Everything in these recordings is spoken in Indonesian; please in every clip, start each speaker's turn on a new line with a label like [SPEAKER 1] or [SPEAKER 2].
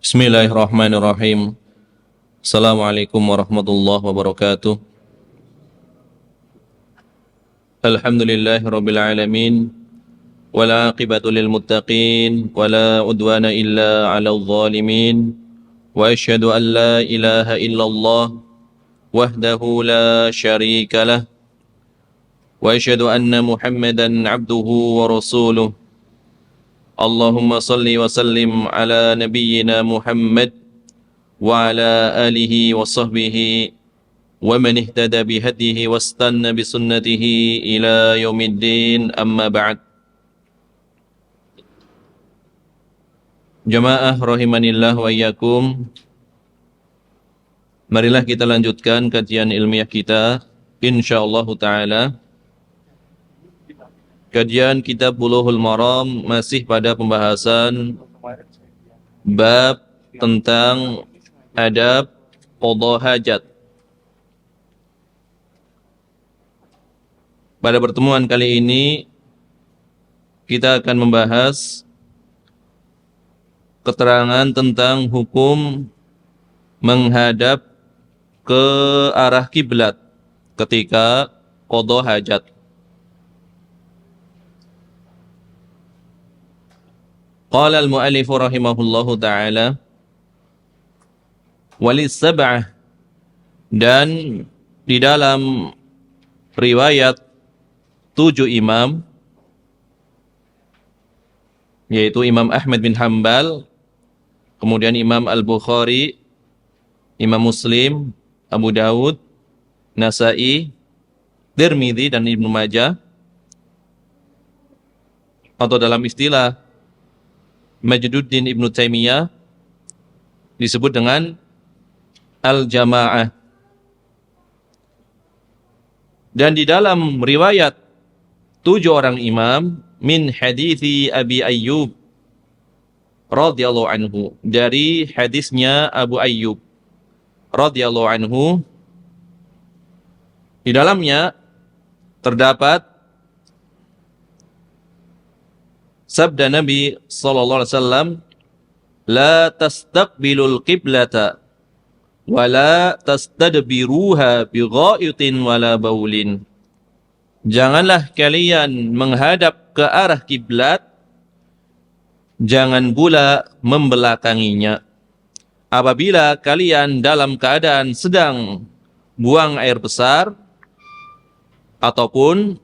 [SPEAKER 1] Bismillahirrahmanirrahim. Assalamualaikum warahmatullahi wabarakatuh. Alhamdulillahirabbil alamin. Wal 'aqibatu lil muttaqin wala udwana illa 'alal zalimin. Wa asyhadu an la ilaha illallah wahdahu la syarika lah. Wa asyhadu anna Muhammadan 'abduhu wa rasuluh. Allahumma salli wa sallim ala nabiyyina Muhammad wa ala alihi wa sahbihi wa man ihtada bihadihi wastanna bisunnatihi ila yaumiddin, amma ba'd. Jamaah rahimanillah wa iyyakum. Marilah kita lanjutkan kajian ilmiah kita insyaallah taala. Kajian kitab Bulughul Maram masih pada pembahasan bab tentang adab qada hajat. Pada pertemuan kali ini kita akan membahas keterangan tentang hukum menghadap ke arah kiblat ketika qada hajat. Qala al-mu'allif rahimahullahu ta'ala walis sab'ah, dan di dalam riwayat 7 imam, yaitu Imam Ahmad bin Hanbal, kemudian Imam Al-Bukhari, Imam Muslim, Abu Dawud, Nasa'i, Tirmidzi dan Ibnu Majah, atau dalam istilah Majduddin Ibnu Taimiyah disebut dengan Al-Jamaah. Dan di dalam riwayat 7 orang imam min hadithi Abi Ayyub radhiyallahu anhu, dari hadisnya Abu Ayyub radhiyallahu anhu, di dalamnya terdapat sabda Nabi sallallahu alaihi wasallam, la tastaqbilul qiblata wa la tastadbiruha bighaitin wala baulin. Janganlah kalian menghadap ke arah kiblat, jangan pula membelakanginya. Apabila kalian dalam keadaan sedang buang air besar ataupun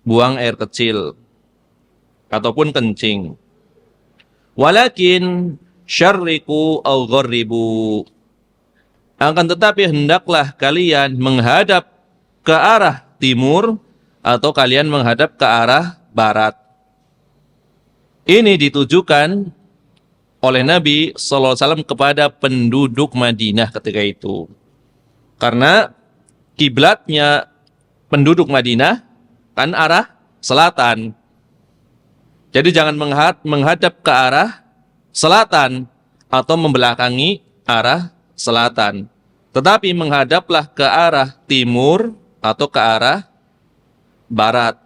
[SPEAKER 1] buang air kecil ataupun kencing. Walakin syarriku au gharribu. Akan tetapi hendaklah kalian menghadap ke arah timur atau kalian menghadap ke arah barat. Ini ditujukan oleh Nabi sallallahu alaihi wasallam kepada penduduk Madinah ketika itu. Karena kiblatnya penduduk Madinah kan arah selatan. Jadi jangan menghadap ke arah selatan atau membelakangi arah selatan. Tetapi menghadaplah ke arah timur atau ke arah barat.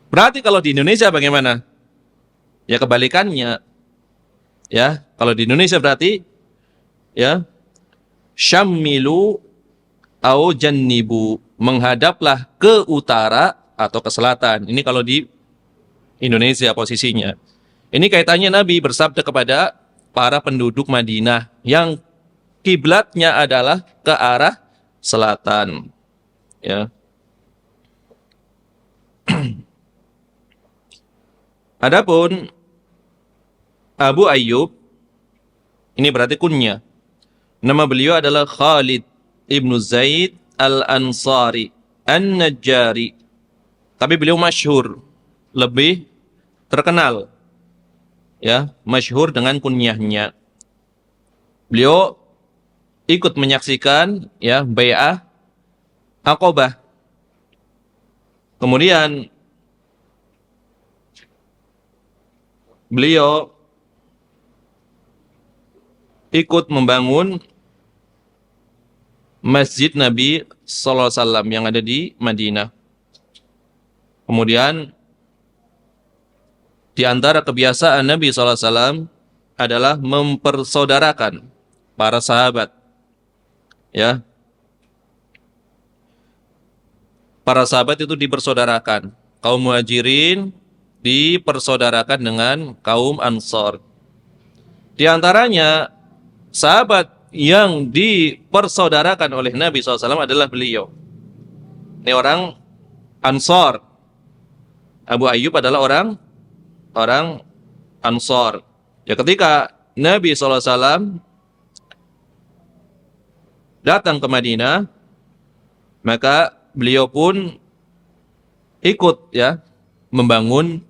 [SPEAKER 1] Berarti kalau di Indonesia bagaimana? Ya kebalikannya. Ya, kalau di Indonesia berarti ya syammilu au jannibu, menghadaplah ke utara atau ke selatan. Ini kalau di Indonesia posisinya. Ini kaitannya Nabi bersabda kepada para penduduk Madinah yang kiblatnya adalah ke arah selatan. Ya. Adapun Abu Ayyub, ini berarti kunya. Nama beliau adalah Khalid ibnu Zaid al-Ansari an-Najjari. Tapi beliau masyhur, lebih terkenal, ya, masyhur dengan kunyahnya. Beliau ikut menyaksikan ya bai'ah Aqabah. Kemudian beliau ikut membangun Masjid Nabi sallallahu alaihi wasallam yang ada di Madinah. Kemudian di antara kebiasaan Nabi sallallahu alaihi wasallam adalah mempersaudarakan para sahabat. Ya, para sahabat itu dipersaudarakan. Kaum Muhajirin dipersaudarakan dengan kaum Ansor. Di antaranya sahabat yang dipersaudarakan oleh Nabi SAW adalah beliau. Ini orang Ansor. Abu Ayyub adalah orang Ansor. Ya, ketika Nabi SAW datang ke Madinah, maka beliau pun ikut ya membangun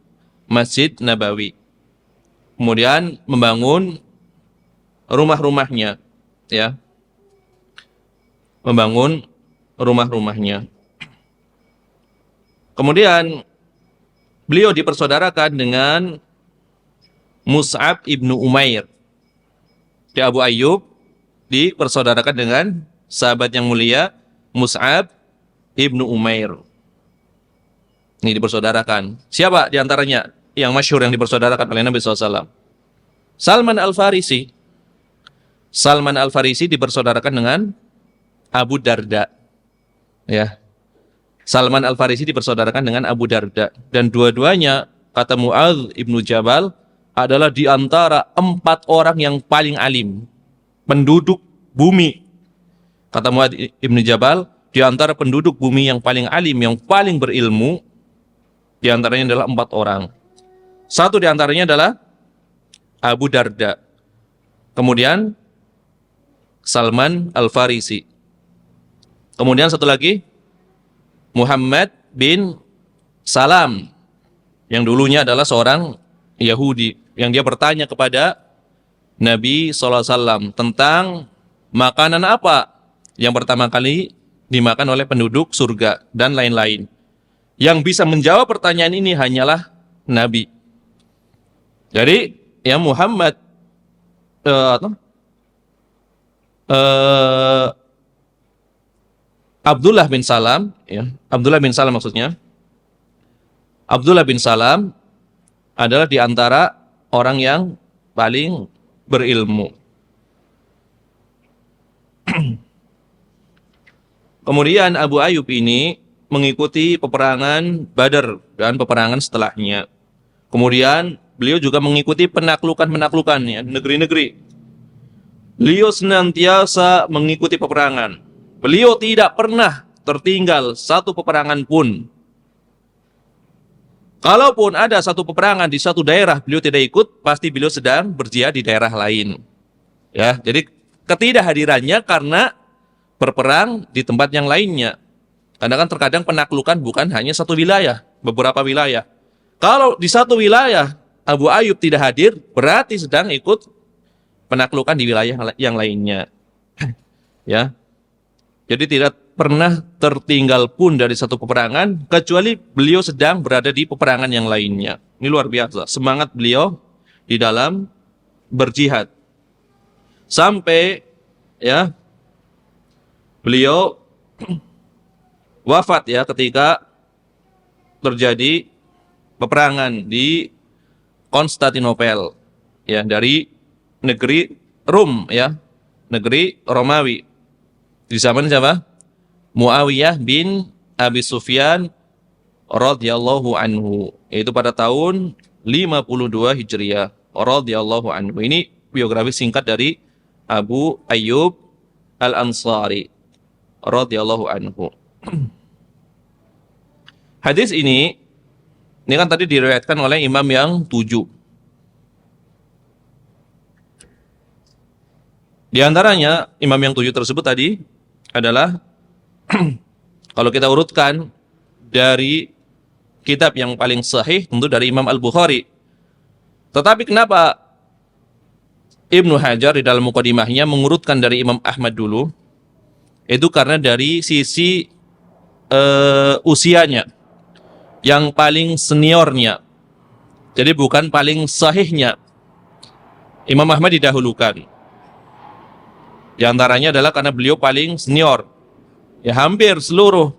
[SPEAKER 1] Masjid Nabawi. Kemudian membangun rumah-rumahnya, ya. Membangun rumah-rumahnya. Kemudian beliau dipersaudarakan dengan Mus'ab ibnu Umair. Di Abu Ayyub dipersaudarakan dengan sahabat yang mulia Mus'ab ibnu Umair. Ini dipersaudarakan. Siapa diantaranya yang masyhur yang dipersaudarakan oleh Nabi SAW? Salman Al-Farisi. Salman Al-Farisi dipersaudarakan dengan Abu Darda. Ya. Salman Al-Farisi dipersaudarakan dengan Abu Darda. Dan dua-duanya, kata Mu'adz ibnu Jabal, adalah di antara 4 orang yang paling alim. Penduduk bumi. Kata Mu'adz ibnu Jabal, di antara penduduk bumi yang paling alim, yang paling berilmu, di antaranya adalah 4 orang. Satu di antaranya adalah Abu Darda. Kemudian Salman Al-Farisi. Kemudian satu lagi Muhammad bin Salam, yang dulunya adalah seorang Yahudi, yang dia bertanya kepada Nabi SAW tentang makanan apa yang pertama kali dimakan oleh penduduk surga dan lain-lain. Yang bisa menjawab pertanyaan ini hanyalah Nabi. Jadi ya Muhammad Abdullah bin Salam, ya, Abdullah bin Salam maksudnya. Abdullah bin Salam adalah di antara orang yang paling berilmu. Kemudian Abu Ayyub ini mengikuti peperangan Badar dan peperangan setelahnya. Kemudian beliau juga mengikuti penaklukan-penaklukan ya, negeri-negeri. Beliau senantiasa mengikuti peperangan. Beliau tidak pernah tertinggal satu peperangan pun. Kalaupun ada satu peperangan di satu daerah beliau tidak ikut, pasti beliau sedang berjihad di daerah lain. Ya, jadi ketidakhadirannya karena berperang di tempat yang lainnya. Karena kan terkadang penaklukan bukan hanya satu wilayah, beberapa wilayah. Kalau di satu wilayah Abu Ayyub tidak hadir, berarti sedang ikut penaklukan di wilayah yang lainnya. Ya. Jadi tidak pernah tertinggal pun dari satu peperangan, kecuali beliau sedang berada di peperangan yang lainnya. Ini luar biasa, semangat beliau di dalam berjihad. Sampai ya beliau wafat ya ketika terjadi peperangan di Konstantinopel ya, dari negeri Rum ya, negeri Romawi. Di zaman siapa? Muawiyah bin Abi Sufyan radhiyallahu anhu. Itu pada tahun 52 Hijriah radhiyallahu anhu. Ini biografi singkat dari Abu Ayyub Al-Ansari radhiyallahu anhu. Hadis ini kan tadi diriwayatkan oleh imam yang 7. Di antaranya imam yang 7 tersebut tadi adalah kalau kita urutkan dari kitab yang paling sahih tentu dari Imam Al-Bukhari. Tetapi kenapa Ibnu Hajar di dalam mukadimahnya mengurutkan dari Imam Ahmad dulu? Itu karena dari sisi usianya, yang paling seniornya. Jadi bukan paling sahihnya. Imam Ahmad didahulukan. Di antaranya adalah karena beliau paling senior. Ya, hampir seluruh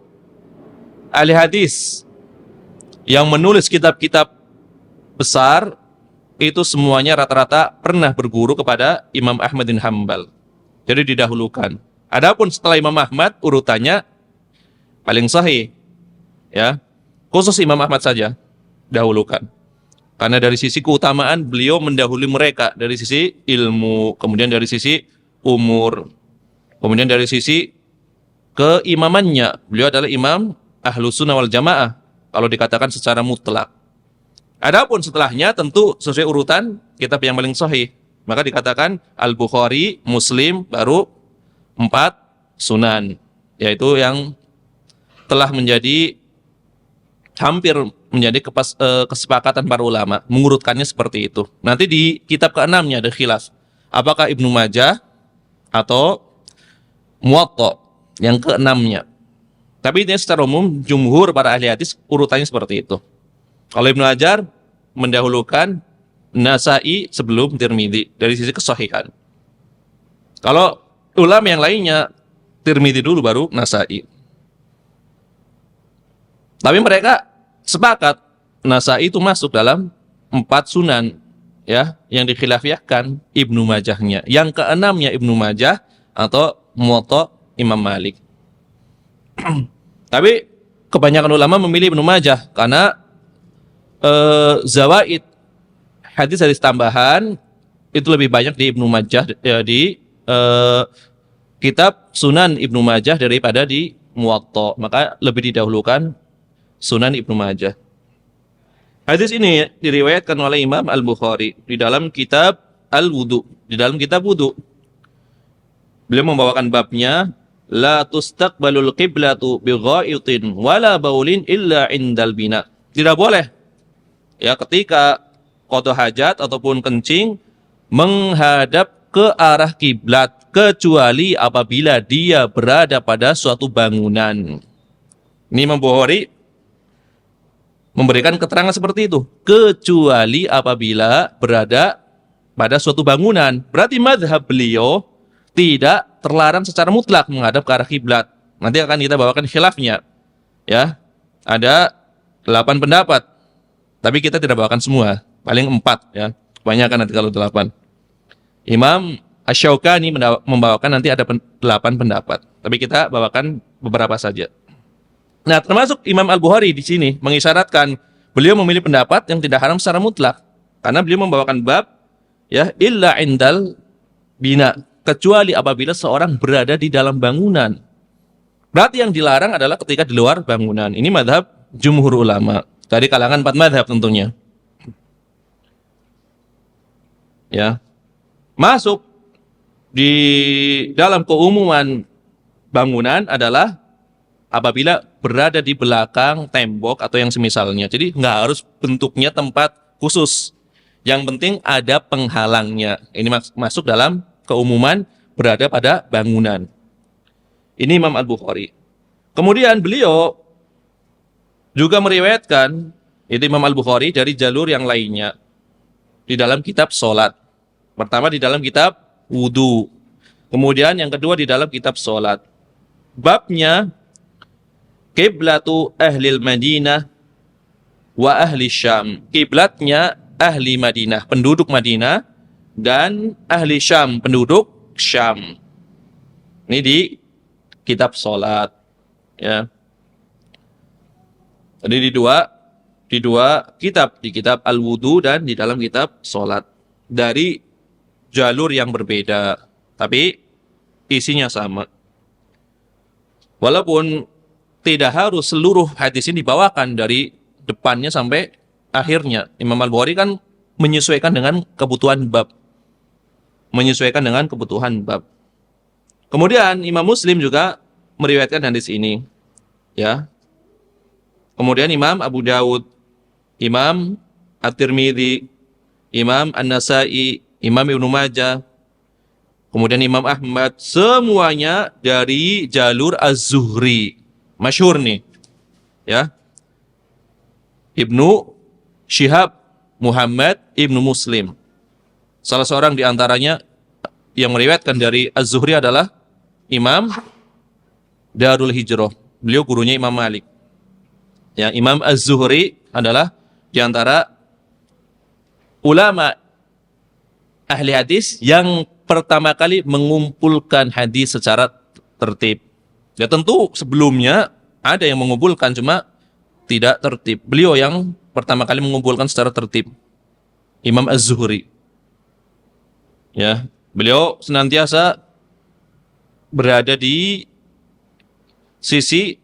[SPEAKER 1] ahli hadis yang menulis kitab-kitab besar itu semuanya rata-rata pernah berguru kepada Imam Ahmad bin Hambal. Jadi didahulukan. Adapun setelah Imam Ahmad urutannya paling sahih, ya. Khusus Imam Ahmad saja dahulukan. Karena dari sisi keutamaan beliau mendahului mereka dari sisi ilmu, kemudian dari sisi umur, kemudian dari sisi keimamannya. Beliau adalah imam Ahlus Sunnah wal Jamaah kalau dikatakan secara mutlak. Adapun setelahnya tentu sesuai urutan kitab yang paling sahih. Maka dikatakan Al-Bukhari, Muslim, baru 4 sunan, yaitu yang telah menjadi hampir menjadi kesepakatan para ulama mengurutkannya seperti itu. Nanti di kitab ke-6-nya ada khilaf. Apakah Ibnu Majah atau Muwatta yang ke-6-nya. Tapi ini secara umum jumhur para ahli hadis urutannya seperti itu. Kalau Ibnu Hajar mendahulukan Nasa'i sebelum Tirmidzi dari sisi kesahihan. Kalau ulama yang lainnya Tirmidzi dulu baru Nasa'i. Tapi mereka sepakat Nasa'i itu masuk dalam 4 sunan, ya, yang dikhilafiahkan Ibnu Majahnya. Yang ke-6-nya Ibnu Majah atau Muwatta Imam Malik. Tapi kebanyakan ulama memilih Ibnu Majah karena zawaid hadis tambahan itu lebih banyak di Ibnu Majah, di kitab Sunan Ibnu Majah daripada di Muwatta. Maka lebih didahulukan Sunan Ibnu Majah. Hadis ini diriwayatkan oleh Imam Al-Bukhari di dalam kitab Al-Wudu, di dalam kitab wudu. Beliau membawakan babnya la tustaqbalul qiblatu bi ghaitin wala baulin illa indal bina. Tidak boleh ya ketika qada hajat ataupun kencing menghadap ke arah kiblat kecuali apabila dia berada pada suatu bangunan. Ini Imam Bukhari memberikan keterangan seperti itu, kecuali apabila berada pada suatu bangunan. Berarti mazhab beliau tidak terlarang secara mutlak menghadap ke arah kiblat. Nanti akan kita bawakan khilafnya. Ya. Ada 8 pendapat. Tapi kita tidak bawakan semua, paling 4 ya. Kebanyakan nanti kalau 8. Imam Asy-Syaukani membawakan nanti ada 8 pendapat. Tapi kita bawakan beberapa saja. Nah, termasuk Imam Al-Bukhari di sini mengisyaratkan beliau memilih pendapat yang tidak haram secara mutlak. Karena beliau membawakan bab ya illa indal bina, kecuali apabila seorang berada di dalam bangunan. Berarti yang dilarang adalah ketika di luar bangunan. Ini mazhab jumhur ulama dari kalangan 4 mazhab tentunya. Ya. Masuk di dalam keumuman bangunan adalah apabila berada di belakang tembok atau yang semisalnya. Jadi nggak harus bentuknya tempat khusus. Yang penting ada penghalangnya. Ini masuk dalam keumuman berada pada bangunan. Ini Imam Al-Bukhari. Kemudian beliau juga meriwayatkan, itu Imam Al-Bukhari dari jalur yang lainnya. Di dalam kitab sholat. Pertama di dalam kitab wudu. Kemudian yang kedua di dalam kitab sholat. Babnya Qiblatu ahlil Madinah wa ahli Syam. Kiblatnya ahli Madinah, penduduk Madinah, dan ahli Syam, penduduk Syam. Ini di kitab sholat. Ya. Jadi di dua kitab, di kitab Al-Wudu dan di dalam kitab sholat. Dari jalur yang berbeda, tapi isinya sama. Walaupun tidak harus seluruh hadis ini dibawakan dari depannya sampai akhirnya. Imam Al-Bukhari kan menyesuaikan dengan kebutuhan bab. Menyesuaikan dengan kebutuhan bab. Kemudian Imam Muslim juga meriwayatkan hadis ini. Ya. Kemudian Imam Abu Dawud, Imam At-Tirmidzi, Imam An-Nasa'i, Imam Ibnu Majah, kemudian Imam Ahmad, semuanya dari jalur Az-Zuhri. Masyhur nih, ya. Ibnu Syihab Muhammad Ibnu Muslim. Salah seorang di antaranya yang meriwayatkan dari Az-Zuhri adalah Imam Darul Hijrah. Beliau gurunya Imam Malik. Ya, Imam Az-Zuhri adalah di antara ulama ahli hadis yang pertama kali mengumpulkan hadis secara tertib. Ya tentu sebelumnya ada yang mengumpulkan, cuma tidak tertib. Beliau yang pertama kali mengumpulkan secara tertib. Imam Az-Zuhri. Ya, beliau senantiasa berada di sisi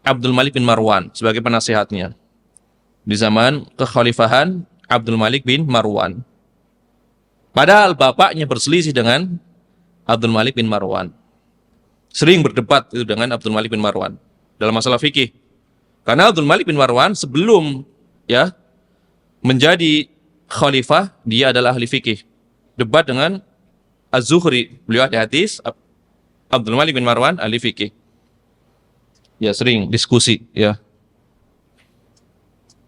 [SPEAKER 1] Abdul Malik bin Marwan sebagai penasihatnya di zaman kekhalifahan Abdul Malik bin Marwan. Padahal bapaknya berselisih dengan Abdul Malik bin Marwan. Sering berdebat itu dengan Abdul Malik bin Marwan dalam masalah fikih. Karena Abdul Malik bin Marwan sebelum ya menjadi khalifah, dia adalah ahli fikih. Debat dengan Az-Zuhri, beliau ahli hadis, Abdul Malik bin Marwan ahli fikih. Ya sering diskusi ya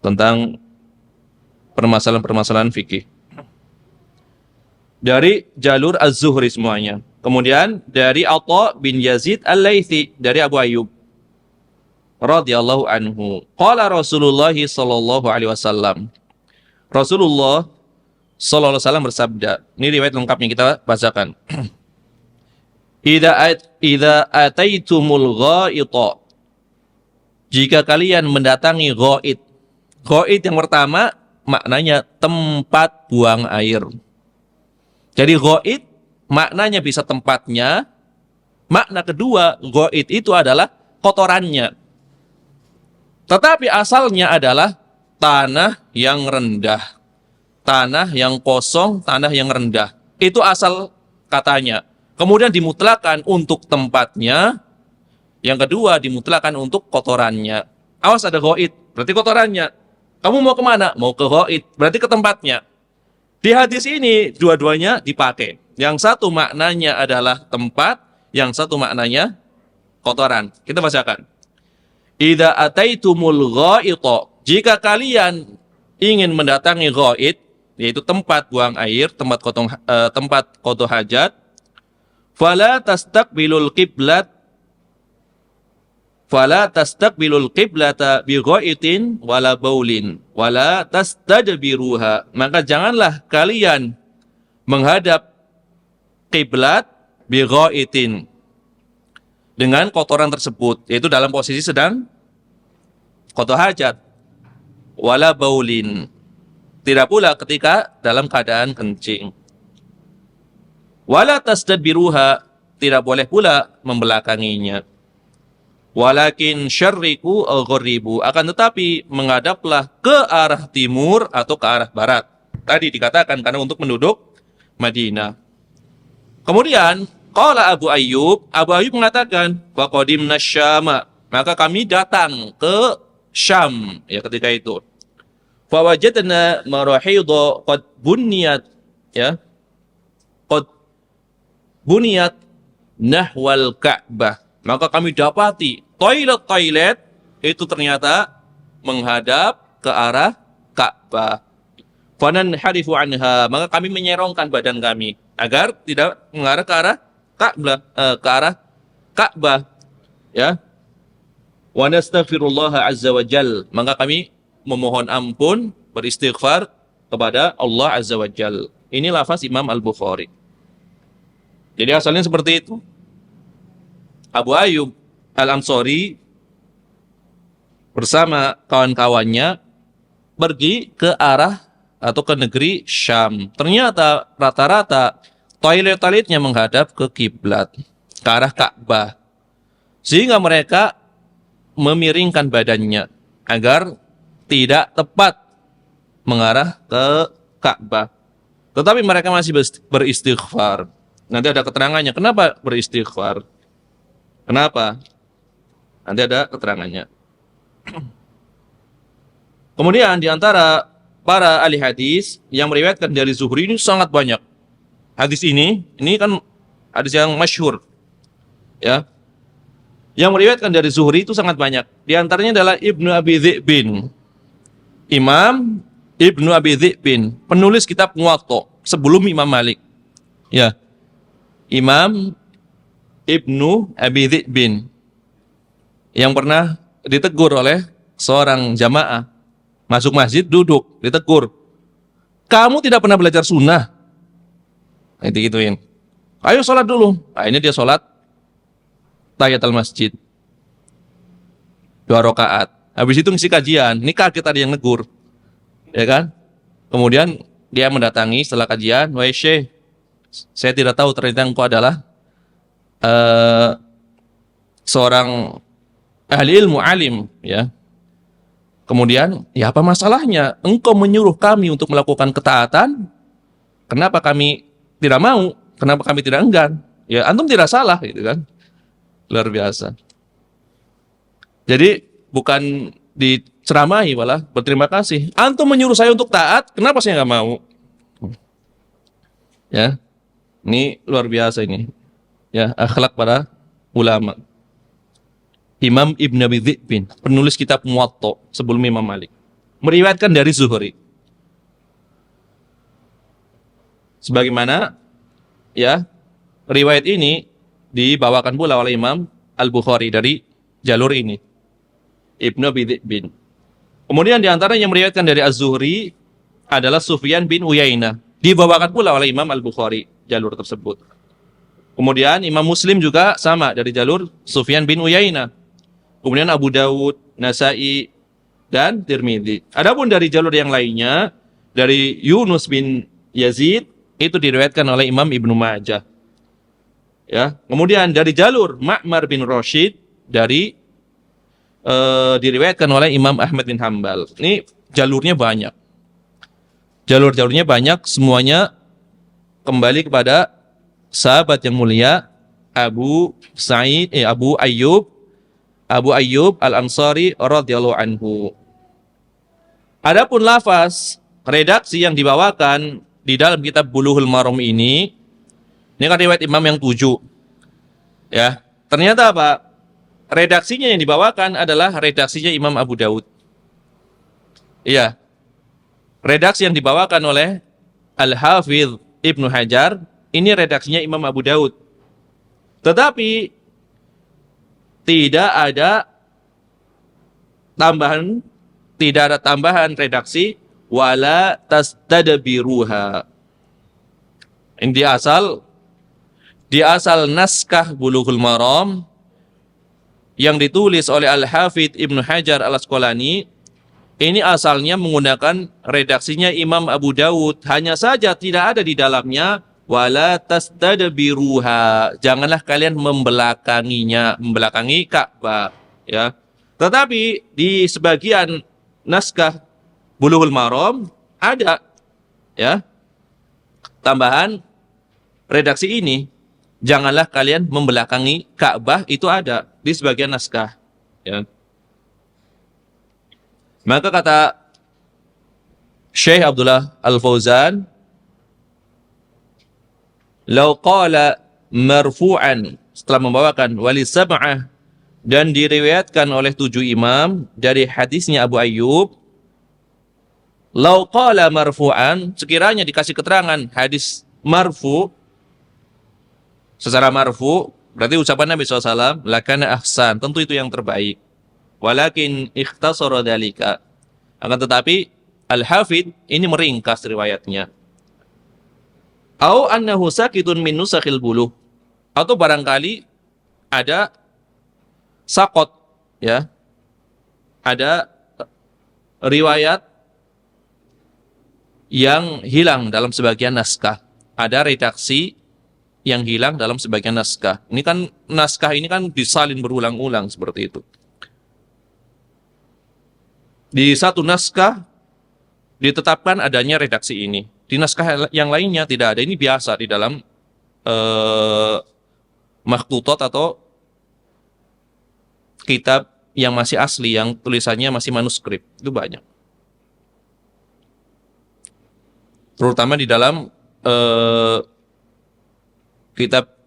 [SPEAKER 1] tentang permasalahan-permasalahan fikih. Dari jalur Az-Zuhri semuanya. Kemudian dari Atha bin Yazid Al-Laitsi dari Abu Ayyub radhiyallahu anhu. Qala Rasulullah sallallahu alaihi wasallam. Rasulullah sallallahu alaihi wasallam bersabda. Ini riwayat lengkapnya kita bacakan. Idza ataitumul ghaita. Jika kalian mendatangi ghaid. Ghaid yang pertama maknanya tempat buang air. Jadi ghaid maknanya bisa tempatnya. Makna kedua, ghaid itu adalah kotorannya. Tetapi asalnya adalah tanah yang rendah. Tanah yang kosong, tanah yang rendah. Itu asal katanya. Kemudian dimutlakan untuk tempatnya. Yang kedua dimutlakan untuk kotorannya. Awas ada ghaid, berarti kotorannya. Kamu mau kemana? Mau ke ghaid, berarti ke tempatnya. Di hadis ini dua-duanya dipakai. Yang satu maknanya adalah tempat, yang satu maknanya kotoran. Kita bacakan. Idza ataitumul ghaita, jika kalian ingin mendatangi ghaid, yaitu tempat buang air, tempat kotor hajat, fala tastaqbilul qiblata bi ghaitin wala baulin wala tastadbiruha. Maka janganlah kalian menghadap kiblat bi ghaitin dengan kotoran tersebut, yaitu dalam posisi sedang kotor hajat, wala baulin, tidak pula ketika dalam keadaan kencing, wala tastadbiruha, tidak boleh pula membelakanginya. Walakin syarriku al-gharibu, akan tetapi menghadaplah ke arah timur atau ke arah barat. Tadi dikatakan karena untuk penduduk Madinah. Kemudian qala Abu Ayyub mengatakan faqadimna Syama, maka kami datang ke Syam ya ketika itu. Fa wajadna marahidha qad buniyat nahwal Ka'bah. Maka kami dapati toilet itu ternyata menghadap ke arah Ka'bah. Fanan harifu anha, maka kami menyerongkan badan kami agar tidak mengarah ke arah Ka'bah. Ya. Wa nastaghfirullah azza wa jal, maka kami memohon ampun, beristighfar kepada Allah azza wa jal. Ini lafaz Imam Al-Bukhari. Jadi asalnya seperti itu. Abu Ayyub Al-Ansari bersama kawan-kawannya pergi ke arah atau ke negeri Syam. Ternyata rata-rata toilet-toiletnya menghadap ke kiblat, ke arah Ka'bah. Sehingga mereka memiringkan badannya agar tidak tepat mengarah ke Ka'bah. Tetapi mereka masih beristighfar. Nanti ada keterangannya kenapa beristighfar. Kenapa? Nanti ada keterangannya. Kemudian di antara para ahli hadis yang meriwayatkan dari Zuhri ini sangat banyak. Hadis ini kan hadis yang masyhur. Ya. Yang meriwayatkan dari Zuhri itu sangat banyak. Di antaranya adalah Ibnu Abi Dhi'bin. Imam Ibnu Abi Dhi'bin, penulis kitab Muwatta sebelum Imam Malik. Ya. Imam Ibnu Abi Dhi'bin yang pernah ditegur oleh seorang jamaah masuk masjid duduk, ditegur kamu tidak pernah belajar sunnah. Itu gituin. Ayo sholat dulu. Nah, ini dia sholat tahiyatul masjid 2 rakaat. Habis itu ngisi kajian. Ini kaget ada yang negur, ya kan? Kemudian dia mendatangi setelah kajian, wahai Syekh, saya tidak tahu ternyata engkau adalah seorang ahli ilmu alim, ya. Kemudian, ya apa masalahnya? Engkau menyuruh kami untuk melakukan ketaatan, kenapa kami tidak mau? Kenapa kami tidak enggan? Ya antum tidak salah, gitu kan? Luar biasa. Jadi bukan diceramahi, malah berterima kasih. Antum menyuruh saya untuk taat, kenapa saya nggak mau? Ya, ini luar biasa ini. Ya, akhlak para ulama. Imam Ibn Abi Dhi'bin, penulis kitab Muwatta sebelum Imam Malik, meriwayatkan dari Zuhri. Sebagaimana ya, riwayat ini dibawakan pula oleh Imam Al-Bukhari dari jalur ini, Ibn Abi Dhi'bin. Kemudian di antara yang meriwayatkan dari Az-Zuhri adalah Sufyan bin Uyainah, dibawakan pula oleh Imam Al-Bukhari jalur tersebut. Kemudian Imam Muslim juga sama dari jalur Sufyan bin Uyainah. Kemudian Abu Dawud, Nasai, dan Tirmidzi. Adapun dari jalur yang lainnya, dari Yunus bin Yazid, itu diriwayatkan oleh Imam Ibnu Majah. Ya, kemudian dari jalur Ma'mar bin Rashid, diriwayatkan oleh Imam Ahmad bin Hambal. Ini jalurnya banyak. Jalur-jalurnya banyak, semuanya kembali kepada sahabat yang mulia Abu Ayyub Al-Ansari radhiyallahu anhu. Adapun lafaz redaksi yang dibawakan di dalam kitab Bulughul Maram ini kan riwayat imam yang 7. Ya, ternyata apa? Redaksinya yang dibawakan adalah redaksinya Imam Abu Dawud. Iya. Redaksi yang dibawakan oleh Al-Hafidh Ibnu Hajar ini redaksinya Imam Abu Dawud. Tetapi tidak ada tambahan redaksi wala tastadbiruha. Ini di asal naskah Bulughul Maram yang ditulis oleh Al-Hafidh Ibnu Hajar Al-Asqalani, ini asalnya menggunakan redaksinya Imam Abu Dawud, hanya saja tidak ada di dalamnya wala tastadbiruha. Janganlah kalian membelakangi Ka'bah, ya. Tetapi di sebagian naskah Bulughul Maram ada, ya, tambahan redaksi ini, janganlah kalian membelakangi Ka'bah, itu ada di sebagian naskah, ya. Maka kata Syekh Abdullah Al-Fauzan, "Lau qala marfu'an", setelah membawakan wali sab'ah dan diriwayatkan oleh 7 imam dari hadisnya Abu Ayyub, lau qala marfu'an, sekiranya dikasih keterangan hadis marfu secara marfu, berarti ucapan Nabi SAW, lakana ahsan, tentu itu yang terbaik. Walakin ikhtasara dzalika, akan tetapi Al-Hafidh ini meringkas riwayatnya. Au annahu sakitun min nusakhil bulugh, atau barangkali ada sakot, ya, ada riwayat yang hilang dalam sebagian naskah, ada redaksi yang hilang dalam sebagian naskah. Ini kan naskah ini kan disalin berulang-ulang seperti itu. Di satu naskah ditetapkan adanya redaksi ini, di naskah yang lainnya tidak ada. Ini biasa di dalam makhtutot atau kitab yang masih asli, yang tulisannya masih manuskrip, itu banyak. Terutama di dalam kitab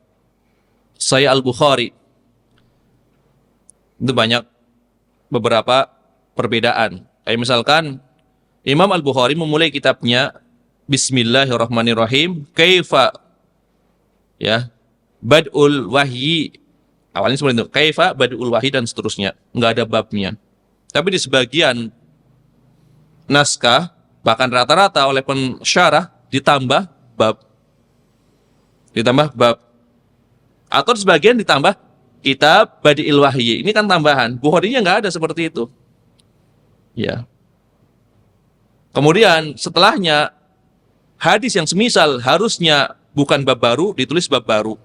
[SPEAKER 1] Sahih Al-Bukhari, itu banyak beberapa perbedaan. Kayak misalkan Imam Al-Bukhari memulai kitabnya Bismillahirrahmanirrahim, kaifa, ya, bad'ul wahyi, awalnya seperti itu, kaifa bad'ul wahyi dan seterusnya, nggak ada babnya. Tapi di sebagian naskah Bahkan rata-rata oleh pensyarah ditambah bab. Atau sebagian ditambah kitab Badi'il Wahyi. Ini kan tambahan. Bukhari-nya nggak ada seperti itu. Ya. Kemudian setelahnya hadis yang semisal harusnya bukan bab baru, ditulis bab baru.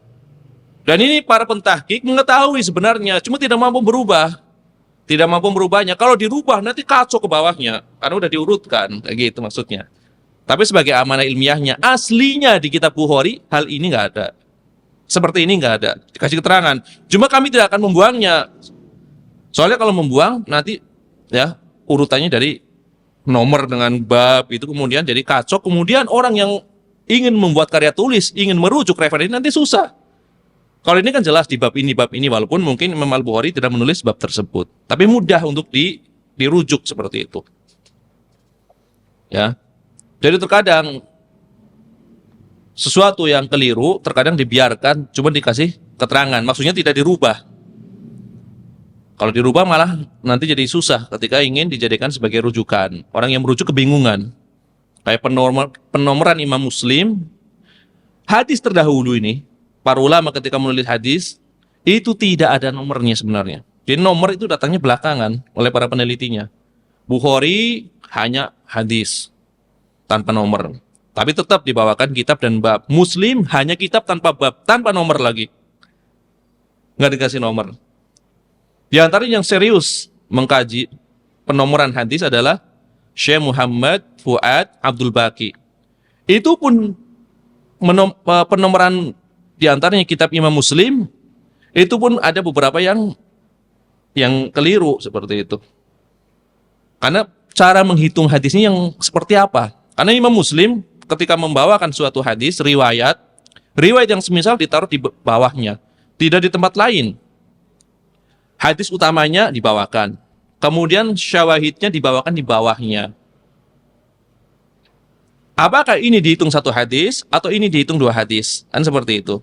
[SPEAKER 1] Dan ini para pentahqiq mengetahui sebenarnya, cuma tidak mampu berubah. Tidak mampu merubahnya. Kalau dirubah nanti kacau ke bawahnya, karena udah diurutkan, kayak gitu maksudnya. Tapi sebagai amanah ilmiahnya, aslinya di kitab Bukhari hal ini nggak ada. Seperti ini nggak ada. Dikasih keterangan. Cuma kami tidak akan membuangnya. Soalnya kalau membuang nanti ya urutannya dari nomor dengan bab itu kemudian jadi kacau. Kemudian orang yang ingin membuat karya tulis, ingin merujuk referensi nanti susah. Kalau ini kan jelas di bab ini, walaupun mungkin Imam Al-Bukhari tidak menulis bab tersebut. Tapi mudah untuk dirujuk seperti itu. Ya. Jadi terkadang sesuatu yang keliru terkadang dibiarkan, cuma dikasih keterangan. Maksudnya tidak dirubah. Kalau dirubah malah nanti jadi susah ketika ingin dijadikan sebagai rujukan. Orang yang merujuk kebingungan. Kayak penomoran Imam Muslim, hadis terdahulu ini, para ulama ketika menulis hadis, itu tidak ada nomornya sebenarnya. Jadi nomor itu datangnya belakangan oleh para penelitinya. Bukhari hanya hadis, tanpa nomor. Tapi tetap dibawakan kitab dan bab. Muslim hanya kitab tanpa bab, tanpa nomor lagi. Nggak dikasih nomor. Di antara yang serius mengkaji penomoran hadis adalah Syekh Muhammad Fuad Abdul Baqi. Itu pun penomoran di antaranya kitab Imam Muslim, itu pun ada beberapa yang keliru seperti itu. Karena cara menghitung hadisnya yang seperti apa? Karena Imam Muslim ketika membawakan suatu hadis, riwayat yang semisal ditaruh di bawahnya, tidak di tempat lain. Hadis utamanya dibawakan, kemudian syawahidnya dibawakan di bawahnya. Apakah ini dihitung satu hadis atau ini dihitung dua hadis? Kan seperti itu.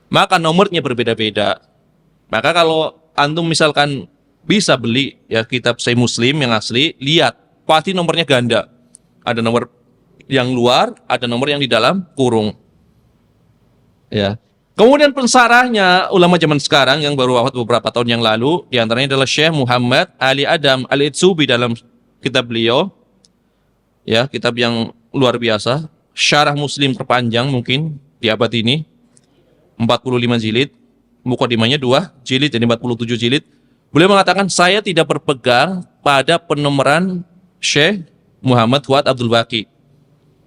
[SPEAKER 1] Maka nomornya berbeda-beda. Maka kalau antum misalkan bisa beli ya kitab Sahih Muslim yang asli, lihat pasti nomornya ganda. Ada nomor yang luar, ada nomor yang di dalam kurung. Ya. Kemudian pensarahnya ulama zaman sekarang yang baru wafat beberapa tahun yang lalu, di antaranya adalah Syekh Muhammad Ali Adam Al-Itsubi dalam kitab beliau. Ya, kitab yang luar biasa, syarah Muslim terpanjang mungkin di abad ini, 45 jilid, mukadimahnya 2 jilid, jadi 47 jilid. Beliau mengatakan, saya tidak berpegang pada penomoran Syekh Muhammad Fuad Abdul Baqi.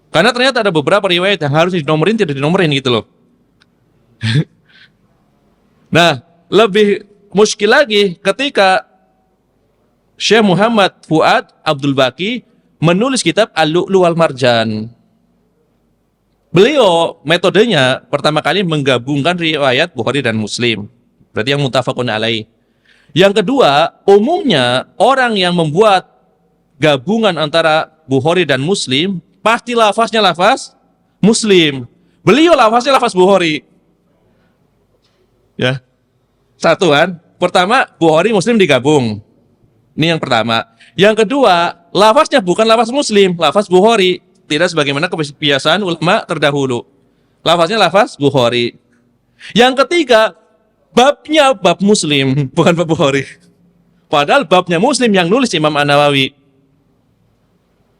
[SPEAKER 1] Karena ternyata ada beberapa riwayat yang harus dinomorin, tidak dinomorin gitu loh. Nah, lebih muskil lagi ketika Syekh Muhammad Fuad Abdul Baqi menulis kitab Al-Lu'lu' wal Marjan. Beliau metodenya pertama kali menggabungkan riwayat Bukhari dan Muslim. Berarti yang muttafaqun alaih. Yang kedua, umumnya orang yang membuat gabungan antara Bukhari dan Muslim pasti lafaznya lafaz Muslim. Beliau lafaznya lafaz Bukhari. Ya. Satu kan? Pertama, Bukhari Muslim digabung. Ini yang pertama. Yang kedua, lafaznya bukan lafaz Muslim, lafaz Bukhari. Tidak sebagaimana kebiasaan ulama terdahulu. Lafaznya lafaz Bukhari. Yang ketiga, babnya bab Muslim, bukan bab Bukhari. Padahal babnya Muslim yang nulis Imam An-Nawawi.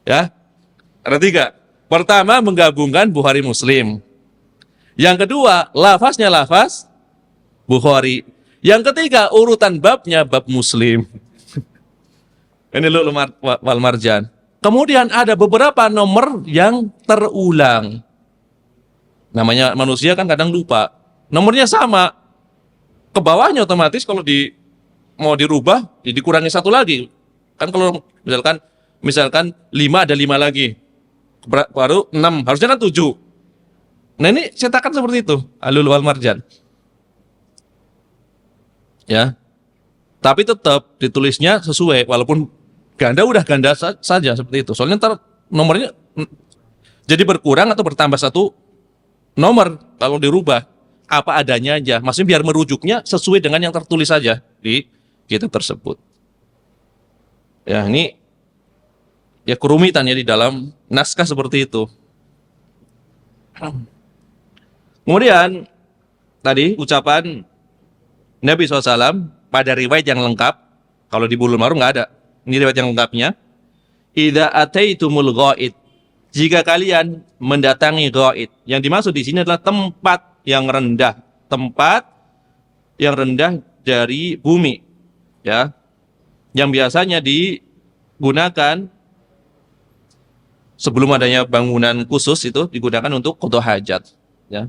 [SPEAKER 1] Ya. Ada tiga. Pertama, menggabungkan Bukhari Muslim. Yang kedua, lafaznya lafaz Bukhari. Yang ketiga, urutan babnya bab Muslim. Ini Lu'lu' wal Marjan. Kemudian ada beberapa nomor yang terulang. Namanya manusia kan kadang lupa. Nomornya sama. Ke bawahnya otomatis kalau mau dirubah, ya dikurangi satu lagi. Kan kalau misalkan 5 ada 5 lagi. Baru 6, harusnya kan 7. Nah ini cetakan seperti itu. Al-Lu'lu' wal Marjan. Ya. Tapi tetap ditulisnya sesuai, walaupun ganda udah ganda saja seperti itu. Soalnya ntar nomornya jadi berkurang atau bertambah satu nomor kalau dirubah apa adanya aja. Maksudnya biar merujuknya sesuai dengan yang tertulis saja di kitab tersebut. Ya, ini ya kerumitan ya di dalam naskah seperti itu. Kemudian tadi ucapan Nabi SAW pada riwayat yang lengkap, kalau di Bulughul Maram nggak ada. Ini riwayat yang lengkapnya. Idza ataitumul ghaid, jika kalian mendatangi ghaid. Yang dimaksud di sini adalah tempat yang rendah, tempat yang rendah dari bumi, ya. Yang biasanya digunakan sebelum adanya bangunan khusus itu digunakan untuk qada hajat, ya.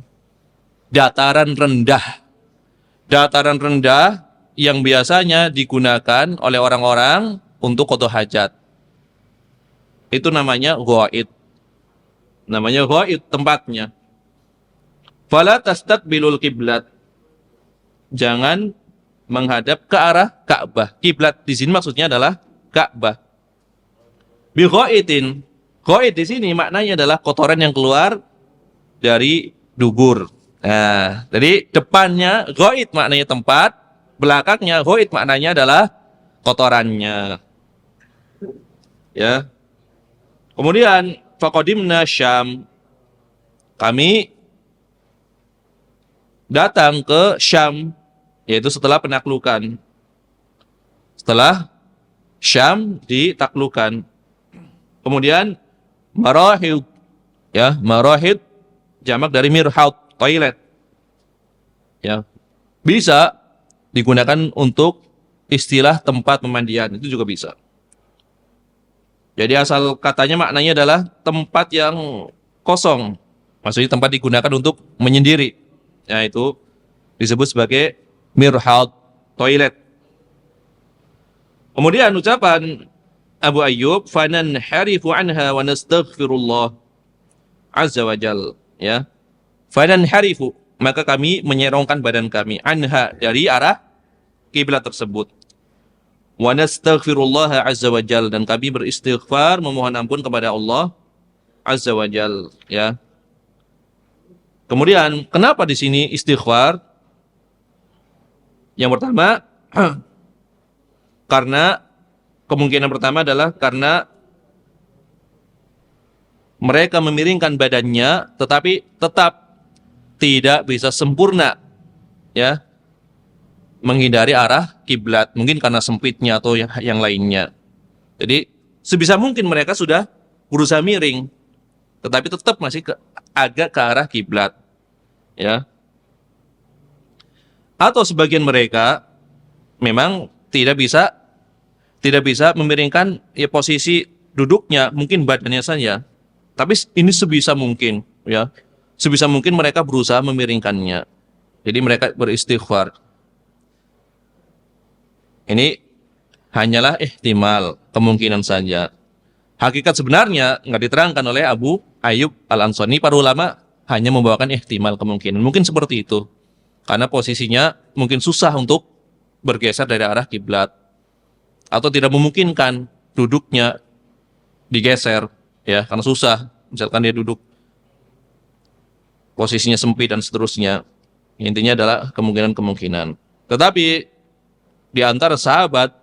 [SPEAKER 1] Dataran rendah yang biasanya digunakan oleh orang-orang untuk qada hajat. Itu namanya ghaid. Namanya ghaid tempatnya. Fala tastaqbilul qiblat. Jangan menghadap ke arah Ka'bah. Kiblat di sini maksudnya adalah Ka'bah. Bi ghaidin. Ghaid di sini maknanya adalah kotoran yang keluar dari dubur. Nah, jadi depannya ghaid maknanya tempat, belakangnya ghaid maknanya adalah kotorannya. Ya. Kemudian faqadimna Syam. Kami datang ke Syam, yaitu setelah penaklukan. Setelah Syam ditaklukkan. Kemudian marahid, ya, marahid jamak dari mirhaud, toilet. Ya. Bisa digunakan untuk istilah tempat pemandian, itu juga bisa. Jadi asal katanya maknanya adalah tempat yang kosong. Maksudnya tempat digunakan untuk menyendiri. Ya, itu disebut sebagai mirhaud, toilet. Kemudian ucapan Abu Ayyub, fananharifu anha wa nastaghfirullah azza wa jal, ya. Fananharifu, maka kami menyerongkan badan kami anha, dari arah kiblat tersebut. Wa nastaghfirullah azza wa jal, dan kami beristighfar memohon ampun kepada Allah azza wa jal, ya. Kemudian kenapa di sini istighfar? Yang pertama karena kemungkinan pertama adalah karena mereka memiringkan badannya tetapi tetap tidak bisa sempurna, ya, menghindari arah kiblat, mungkin karena sempitnya atau yang lainnya. Jadi sebisa mungkin mereka sudah berusaha miring tetapi tetap masih agak ke arah kiblat, ya. Atau sebagian mereka memang tidak bisa memiringkan, ya, posisi duduknya, mungkin badannya saja. Tapi ini sebisa mungkin, ya. Sebisa mungkin mereka berusaha memiringkannya. Jadi mereka beristighfar. Ini hanyalah ihtimal, kemungkinan saja. Hakikat sebenarnya nggak diterangkan oleh Abu Ayyub Al-Ansari. Para ulama hanya membawakan ihtimal, kemungkinan. Mungkin seperti itu. Karena posisinya mungkin susah untuk bergeser dari arah kiblat. Atau tidak memungkinkan duduknya digeser, ya, karena susah. Misalkan dia duduk posisinya sempit dan seterusnya. Intinya adalah kemungkinan-kemungkinan. Tetapi di antara sahabat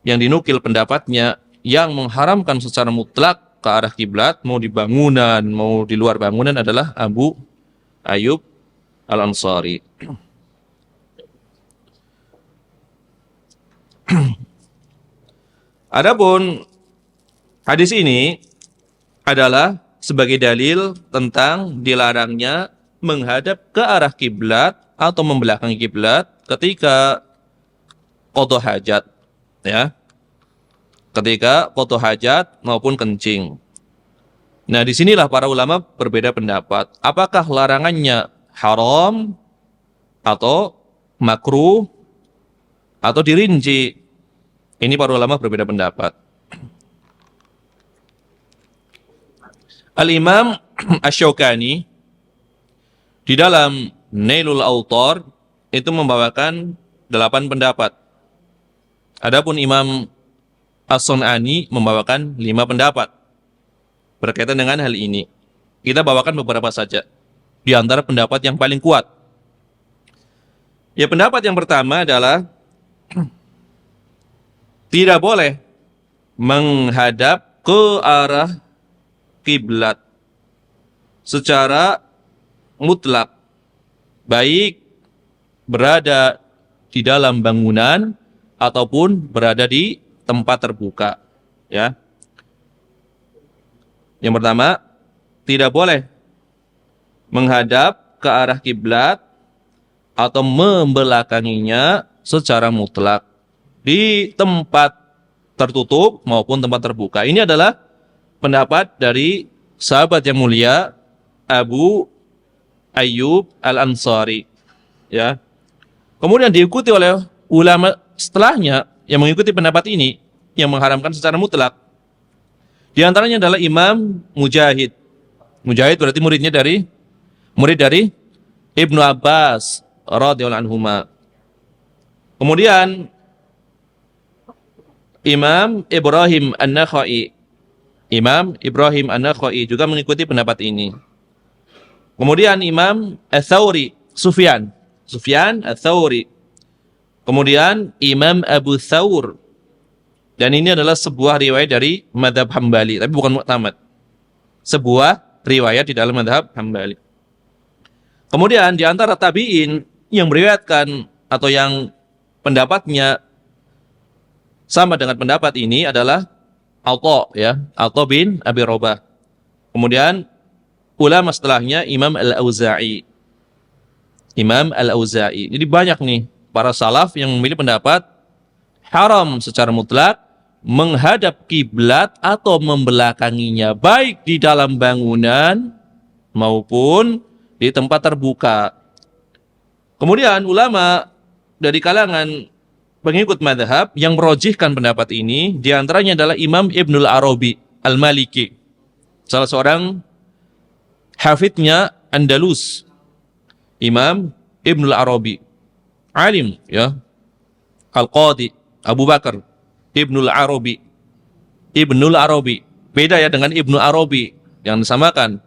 [SPEAKER 1] yang dinukil pendapatnya yang mengharamkan secara mutlak ke arah kiblat, mau di bangunan, mau di luar bangunan, adalah Abu Ayyub Al-Ansari. Adapun hadis ini adalah sebagai dalil tentang dilarangnya menghadap ke arah kiblat atau membelakangi kiblat ketika qada hajat, ya. Ketika qada hajat maupun kencing. Nah, disinilah para ulama berbeda pendapat. Apakah larangannya haram atau makruh atau dirinci? Ini para ulama berbeda pendapat. Al-Imam Asy-Syaukani di dalam Nailul Awtar itu membawakan 8 pendapat. Adapun Imam As-Sun'ani membawakan 5 pendapat berkaitan dengan hal ini. Kita bawakan beberapa saja di antara pendapat yang paling kuat. Ya, pendapat yang pertama adalah tidak boleh menghadap ke arah kiblat secara mutlak, baik berada di dalam bangunan ataupun berada di tempat terbuka, ya. Yang pertama, tidak boleh menghadap ke arah kiblat atau membelakanginya secara mutlak di tempat tertutup maupun tempat terbuka. Ini adalah pendapat dari sahabat yang mulia Abu Ayyub Al-Ansari, ya. Kemudian diikuti oleh ulama setelahnya yang mengikuti pendapat ini yang mengharamkan secara mutlak. Di antaranya adalah Imam Mujahid. Mujahid berarti murid dari Ibnu Abbas radhiyallahu anhuma. Kemudian Imam Ibrahim An-Nakhai. Imam Ibrahim An-Nakhai juga mengikuti pendapat ini. Kemudian Imam Ats-Tsauri, Sufyan Ats-Tsauri. Kemudian Imam Abu Thawr. Dan ini adalah sebuah riwayat dari mazhab Hambali, tapi bukan mu'tamad. Sebuah riwayat di dalam mazhab Hambali. Kemudian di antara tabi'in yang meriwayatkan atau yang pendapatnya sama dengan pendapat ini adalah Atha, ya, Atha bin Abi Rabah. Kemudian ulama setelahnya Imam Al-Auza'i. Jadi banyak nih para salaf yang memilih pendapat haram secara mutlak menghadap kiblat atau membelakanginya, baik di dalam bangunan maupun di tempat terbuka. Kemudian ulama dari kalangan pengikut mazhab yang merojihkan pendapat ini, di antaranya adalah Imam Ibnul Arabi Al-Maliki, salah seorang hafidnya Andalus. Imam Ibnul Arabi, alim, ya, Al-Qadi Abu Bakar Ibnul Arabi. Beda ya dengan Ibnu Arabi yang disamakan.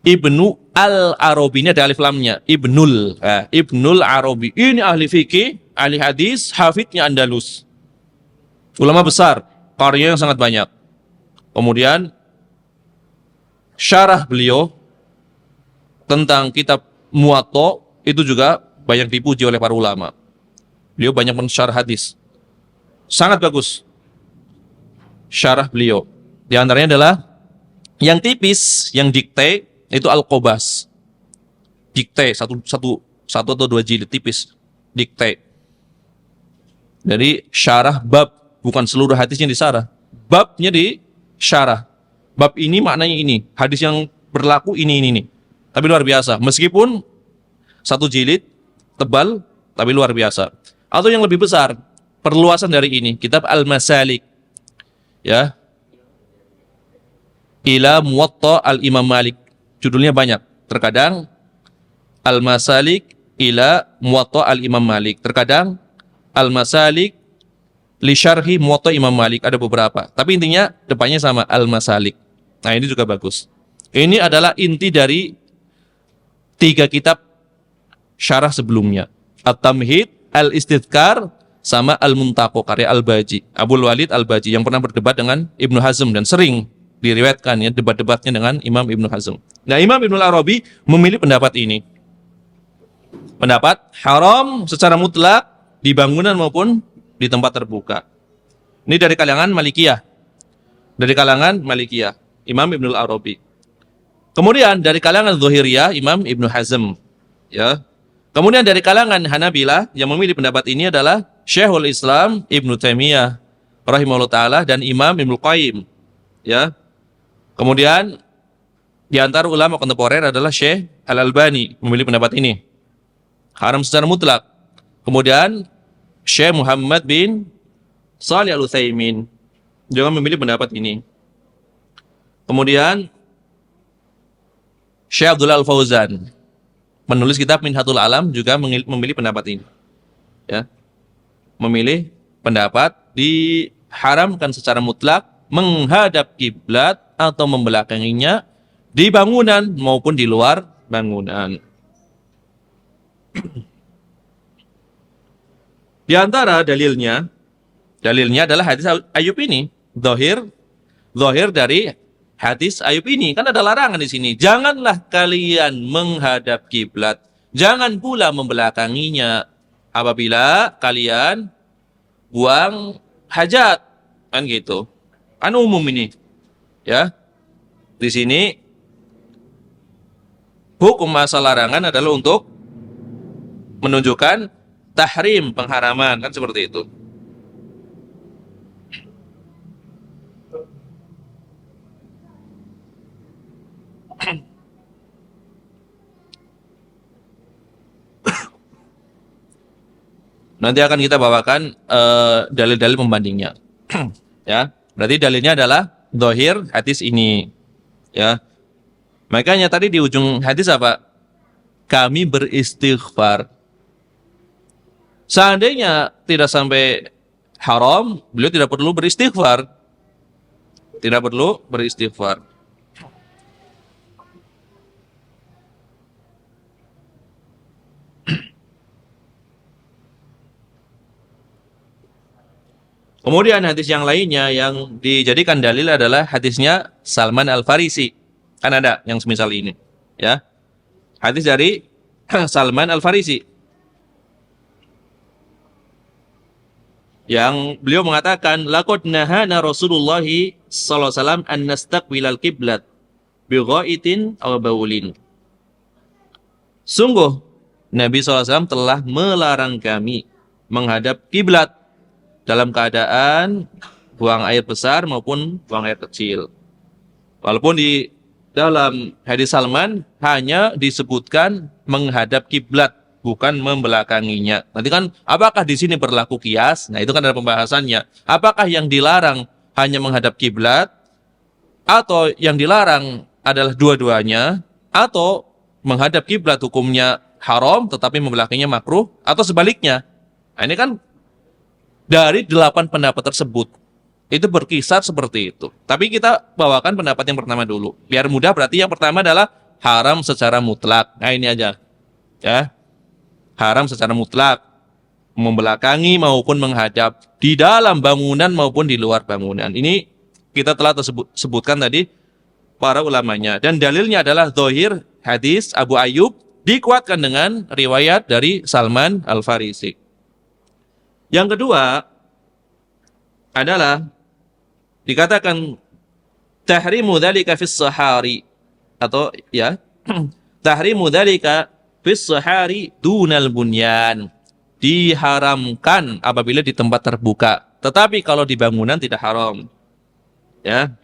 [SPEAKER 1] Ibnu Al-Arabi ini ada alif lamnya. Ibnul Arabi. Ini ahli fikih, ahli hadis, hafidnya Andalus. Ulama besar, karya yang sangat banyak. Kemudian syarah beliau tentang kitab Muwatta itu juga banyak dipuji oleh para ulama. Beliau banyak mensyarah hadis. Sangat bagus syarah beliau. Di antaranya adalah yang tipis, yang dikte itu Al-Qobas. Dikte satu atau dua jilid tipis, dikte. Jadi syarah bab, bukan seluruh hadisnya disyarah. Babnya di syarah. Bab ini maknanya ini, hadis yang berlaku ini. Tapi luar biasa. Meskipun satu jilid tebal, tapi luar biasa. Atau yang lebih besar, perluasan dari ini, kitab Al-Masalik, ya, ila Muwatta Al-Imam Malik. Judulnya banyak. Terkadang Al-Masalik ila Muwatta Al-Imam Malik. Terkadang Al-Masalik li syarhi Muwatta Imam Malik. Ada beberapa. Tapi intinya depannya sama, Al-Masalik. Nah, ini juga bagus. Ini adalah inti dari 3 kitab syarah sebelumnya. At-Tamhid, Al-Istidhkar, sama Al-Muntaqo karya Al-Baji, Abul Walid Al-Baji, yang pernah berdebat dengan Ibnu Hazm dan sering diriwayatkan ya debat-debatnya dengan Imam Ibnu Hazm. Nah, Imam Ibnul Arabi memilih pendapat ini. Pendapat haram secara mutlak di bangunan maupun di tempat terbuka. Ini dari kalangan Malikiyah. Imam Ibnul Arabi. Kemudian dari kalangan Zuhiriyah, Imam Ibnu Hazm, ya. Kemudian dari kalangan Hanabilah yang memilih pendapat ini adalah Syekhul Islam Ibnu Taimiyah rahimahullah taala dan Imam Ibnu Qayyim, ya. Kemudian di antara ulama kontemporer adalah Syekh Al-Albani memilih pendapat ini. Haram secara mutlak. Kemudian Syekh Muhammad bin Shalih Al-Utsaimin juga memilih pendapat ini. Kemudian Syekh Abdullah Al-Fauzan menulis kitab Minhatul Alam juga memilih pendapat ini. Ya. Memilih pendapat diharamkan secara mutlak menghadap kiblat atau membelakanginya di bangunan maupun di luar bangunan. Di antara dalilnya Dalilnya adalah hadis Ayub ini. Zahir dari hadis Ayub ini. Kan ada larangan di sini. Janganlah kalian menghadap kiblat. Jangan pula membelakanginya apabila kalian buang hajat. Kan gitu. Kan umum ini. Ya. Di sini hukum asal larangan adalah untuk menunjukkan tahrim, pengharaman, kan seperti itu. Nanti akan kita bawakan dalil-dalil pembandingnya. Ya, berarti dalilnya adalah zahir hadis ini. Ya, makanya tadi di ujung hadis apa? Kami beristighfar. Seandainya tidak sampai haram, beliau tidak perlu beristighfar. Tidak perlu beristighfar. Kemudian hadis yang lainnya yang dijadikan dalil adalah hadisnya Salman Al-Farisi. Kan ada yang semisal ini, ya. Hadis dari Salman Al-Farisi. Yang beliau mengatakan, laqad nahana Rasulullah sallallahu alaihi wasallam an nastaqbilal qiblat bi ghaitin aw baulin. Sungguh Nabi sallallahu alaihi wasallam telah melarang kami menghadap kiblat dalam keadaan buang air besar maupun buang air kecil. Walaupun di dalam hadis Salman hanya disebutkan menghadap kiblat, bukan membelakanginya. Nanti kan apakah di sini berlaku qiyas? Nah, itu kan ada pembahasannya. Apakah yang dilarang hanya menghadap kiblat atau yang dilarang adalah dua-duanya, atau menghadap kiblat hukumnya haram tetapi membelakanginya makruh, atau sebaliknya? Nah, ini kan dari 8 pendapat tersebut, itu berkisar seperti itu. Tapi kita bawakan pendapat yang pertama dulu. Biar mudah, berarti yang pertama adalah haram secara mutlak. Nah, ini aja. Ya. Haram secara mutlak. Membelakangi maupun menghadap. Di dalam bangunan maupun di luar bangunan. Ini kita telah sebutkan tadi para ulamanya. Dan dalilnya adalah zahir hadis Abu Ayyub dikuatkan dengan riwayat dari Salman Al-Farisi. Yang kedua adalah dikatakan tahrimu dzalika fis sahari, atau ya tahrimu dzalika fis sahari dunal bunyan. Diharamkan apabila di tempat terbuka, tetapi kalau di bangunan tidak haram. Ya.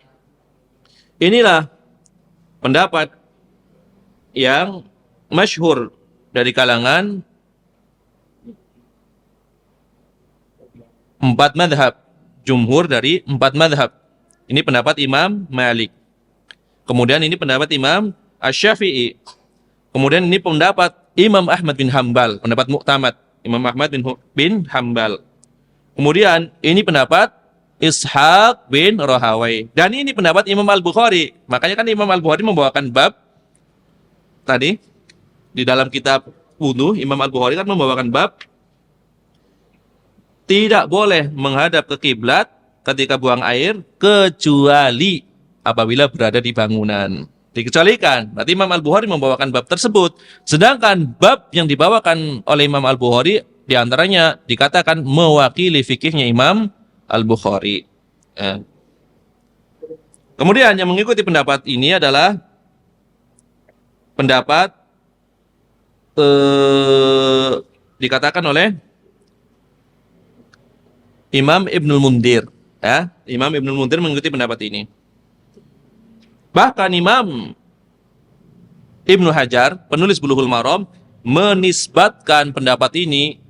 [SPEAKER 1] Inilah pendapat yang masyhur dari kalangan 4 madhab, jumhur dari 4 madhab. Ini pendapat Imam Malik. Kemudian ini pendapat Imam Asy-Syafi'i. Kemudian ini pendapat Imam Ahmad bin Hambal, pendapat muktamad Imam Ahmad bin Hambal. Kemudian ini pendapat Ishaq bin Rahawai. Dan ini pendapat Imam Al-Bukhari. Makanya kan Imam Al-Bukhari membawakan bab tadi di dalam kitab wudu. Imam Al-Bukhari kan membawakan bab tidak boleh menghadap ke kiblat ketika buang air kecuali apabila berada di bangunan. Dikecualikan. Berarti Imam Al-Bukhari membawakan bab tersebut. Sedangkan bab yang dibawakan oleh Imam Al-Bukhari diantaranya dikatakan mewakili fikihnya Imam Al-Bukhari. Ya. Kemudian yang mengikuti pendapat ini adalah pendapat dikatakan oleh Imam Ibnul Mundir. Ya, Imam Ibnul Mundir mengikuti pendapat ini. Bahkan Imam Ibnu Hajar, penulis Bulughul Maram, menisbatkan pendapat ini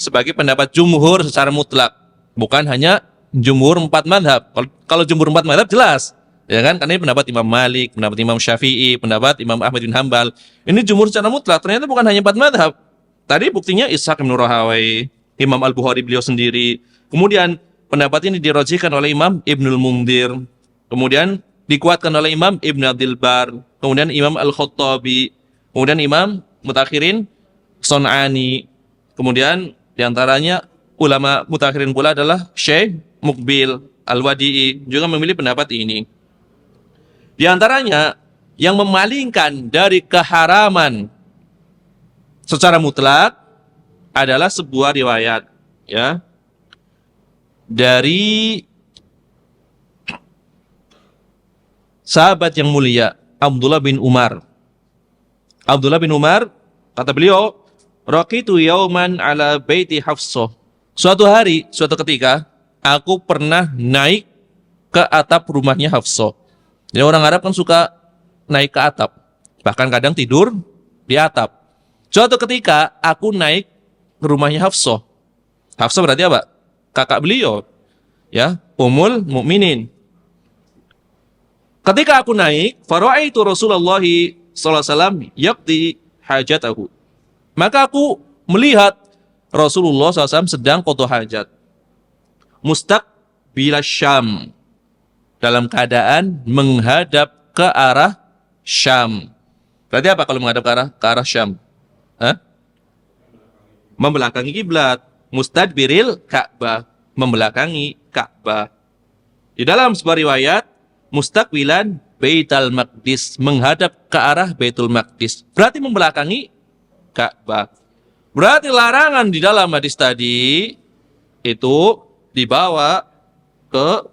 [SPEAKER 1] sebagai pendapat jumhur secara mutlak. Bukan hanya jumhur 4 madhab. Kalau jumhur 4 madhab jelas. Ya kan? Karena ini pendapat Imam Malik, pendapat Imam Syafi'i, pendapat Imam Ahmad bin Hambal. Ini jumhur secara mutlak. Ternyata bukan hanya 4 madhab. Tadi buktinya Ishaq bin Rahawai, Imam Al-Bukhari beliau sendiri. Kemudian pendapat ini dirajihkan oleh Imam Ibnul Mundir. Kemudian dikuatkan oleh Imam Ibn Abdul Bar. Kemudian Imam Al-Khattabi. Kemudian Imam Mutakhirin Son'ani. Kemudian diantaranya ulama mutakhirin pula adalah Syekh Muqbil Al-Wadi'i juga memilih pendapat ini. Di antaranya yang memalingkan dari keharaman secara mutlak adalah sebuah riwayat ya dari sahabat yang mulia Abdullah bin Umar. Abdullah bin Umar kata beliau, "Raqitu yauman ala baiti Hafsah." Suatu hari, suatu ketika, aku pernah naik ke atap rumahnya Hafsah. Jadi orang Arab kan suka naik ke atap, bahkan kadang tidur di atap. Suatu ketika aku naik ke rumahnya Hafsah. Hafsah berarti apa? Kakak beliau, ya, Ummul Mukminin. Ketika aku naik, faraitu Rasulullah sallallahu alaihi wasallam yaqdi hajatahu. Maka aku melihat Rasulullah SAW sedang qada hajat. Mustaqbilas Syam, dalam keadaan menghadap ke arah Syam. Berarti apa kalau menghadap ke arah Syam? Hah? Membelakangi kiblat. Mustadbiril Ka'bah, membelakangi Ka'bah. Di dalam sebuah riwayat, mustaqbilan Baitul Maqdis, menghadap ke arah Baitul Maqdis. Berarti membelakangi Ka'bah. Berarti larangan di dalam hadis tadi itu dibawa ke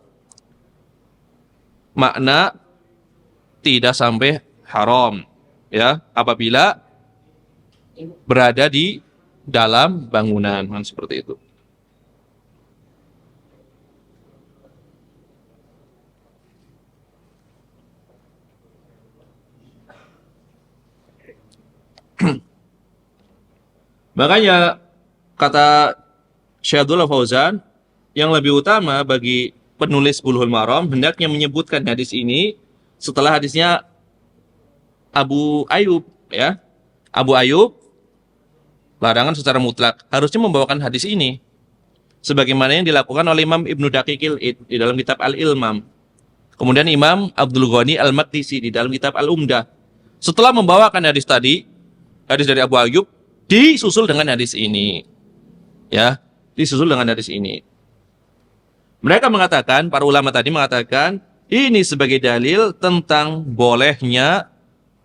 [SPEAKER 1] makna tidak sampai haram, ya, apabila berada di dalam bangunan, kan seperti itu. Makanya kata Syekh Abdullah Fauzan, yang lebih utama bagi penulis Bulughul Maram hendaknya menyebutkan hadis ini setelah hadisnya Abu Ayyub, ya. Abu Ayyub larangan secara mutlak, harusnya membawakan hadis ini sebagaimana yang dilakukan oleh Imam Ibnu Daqiqil Id di dalam kitab Al-Ilmam. Kemudian Imam Abdul Ghani Al-Maqdisi di dalam kitab Al-Umdah. Setelah membawakan hadis tadi, hadis dari Abu Ayyub, disusul dengan hadis ini. Ya, disusul dengan hadis ini. Mereka mengatakan, para ulama tadi mengatakan, ini sebagai dalil tentang bolehnya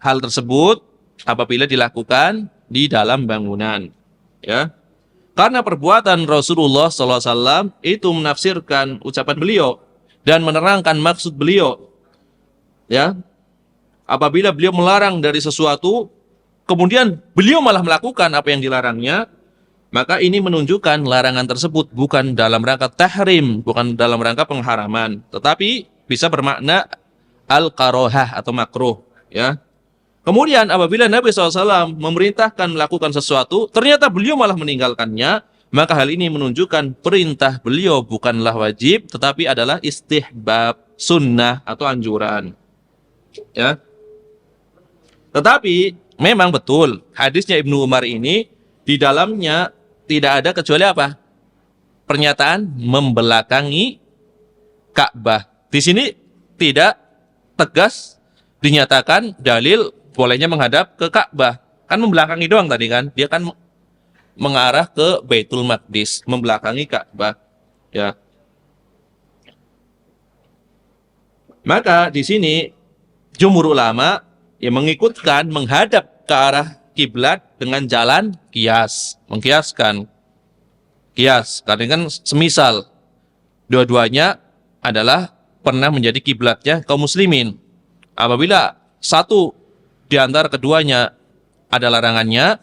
[SPEAKER 1] hal tersebut apabila dilakukan di dalam bangunan. Ya, karena perbuatan Rasulullah SAW itu menafsirkan ucapan beliau dan menerangkan maksud beliau. Ya, apabila beliau melarang dari sesuatu, kemudian beliau malah melakukan apa yang dilarangnya, maka ini menunjukkan larangan tersebut bukan dalam rangka tahrim, bukan dalam rangka pengharaman, tetapi bisa bermakna al-karohah atau makruh. Ya. Kemudian apabila Nabi SAW memerintahkan melakukan sesuatu, ternyata beliau malah meninggalkannya, maka hal ini menunjukkan perintah beliau bukanlah wajib, tetapi adalah istihbab, sunnah atau anjuran. Ya. Tetapi memang betul hadisnya Ibnu Umar ini di dalamnya tidak ada kecuali apa? Pernyataan membelakangi Ka'bah. Di sini tidak tegas dinyatakan dalil bolehnya menghadap ke Ka'bah. Kan membelakangi doang tadi kan? Dia kan mengarah ke Baitul Maqdis, membelakangi Ka'bah. Ya. Maka di sini jumhur ulama yang mengikutkan menghadap ke arah kiblat dengan jalan kias, mengkiaskan. Kias, karena kan semisal dua-duanya adalah pernah menjadi kiblatnya kaum muslimin. Apabila satu di antara keduanya ada larangannya,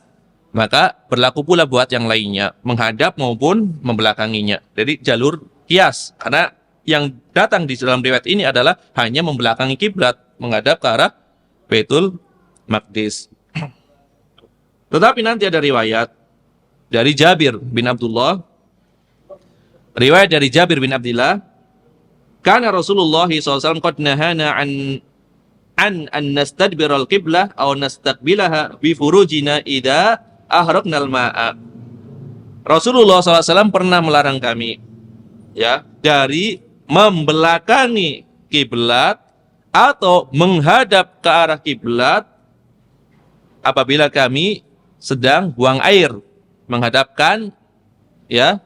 [SPEAKER 1] maka berlaku pula buat yang lainnya, menghadap maupun membelakanginya. Jadi jalur kias, karena yang datang di dalam riwayat ini adalah hanya membelakangi kiblat, menghadap ke arah Baitul Maqdis. Tetapi nanti ada riwayat dari Jabir bin Abdullah. Riwayat dari Jabir bin Abdullah, karena Rasulullah SAW qad nahana an nastadbir al-qiblah aw nastaqbilaha bi furujina idza ahraqna al-ma'a. Rasulullah SAW pernah melarang kami, ya, dari membelakangi kiblat atau menghadap ke arah kiblat apabila kami sedang buang air, menghadapkan, ya,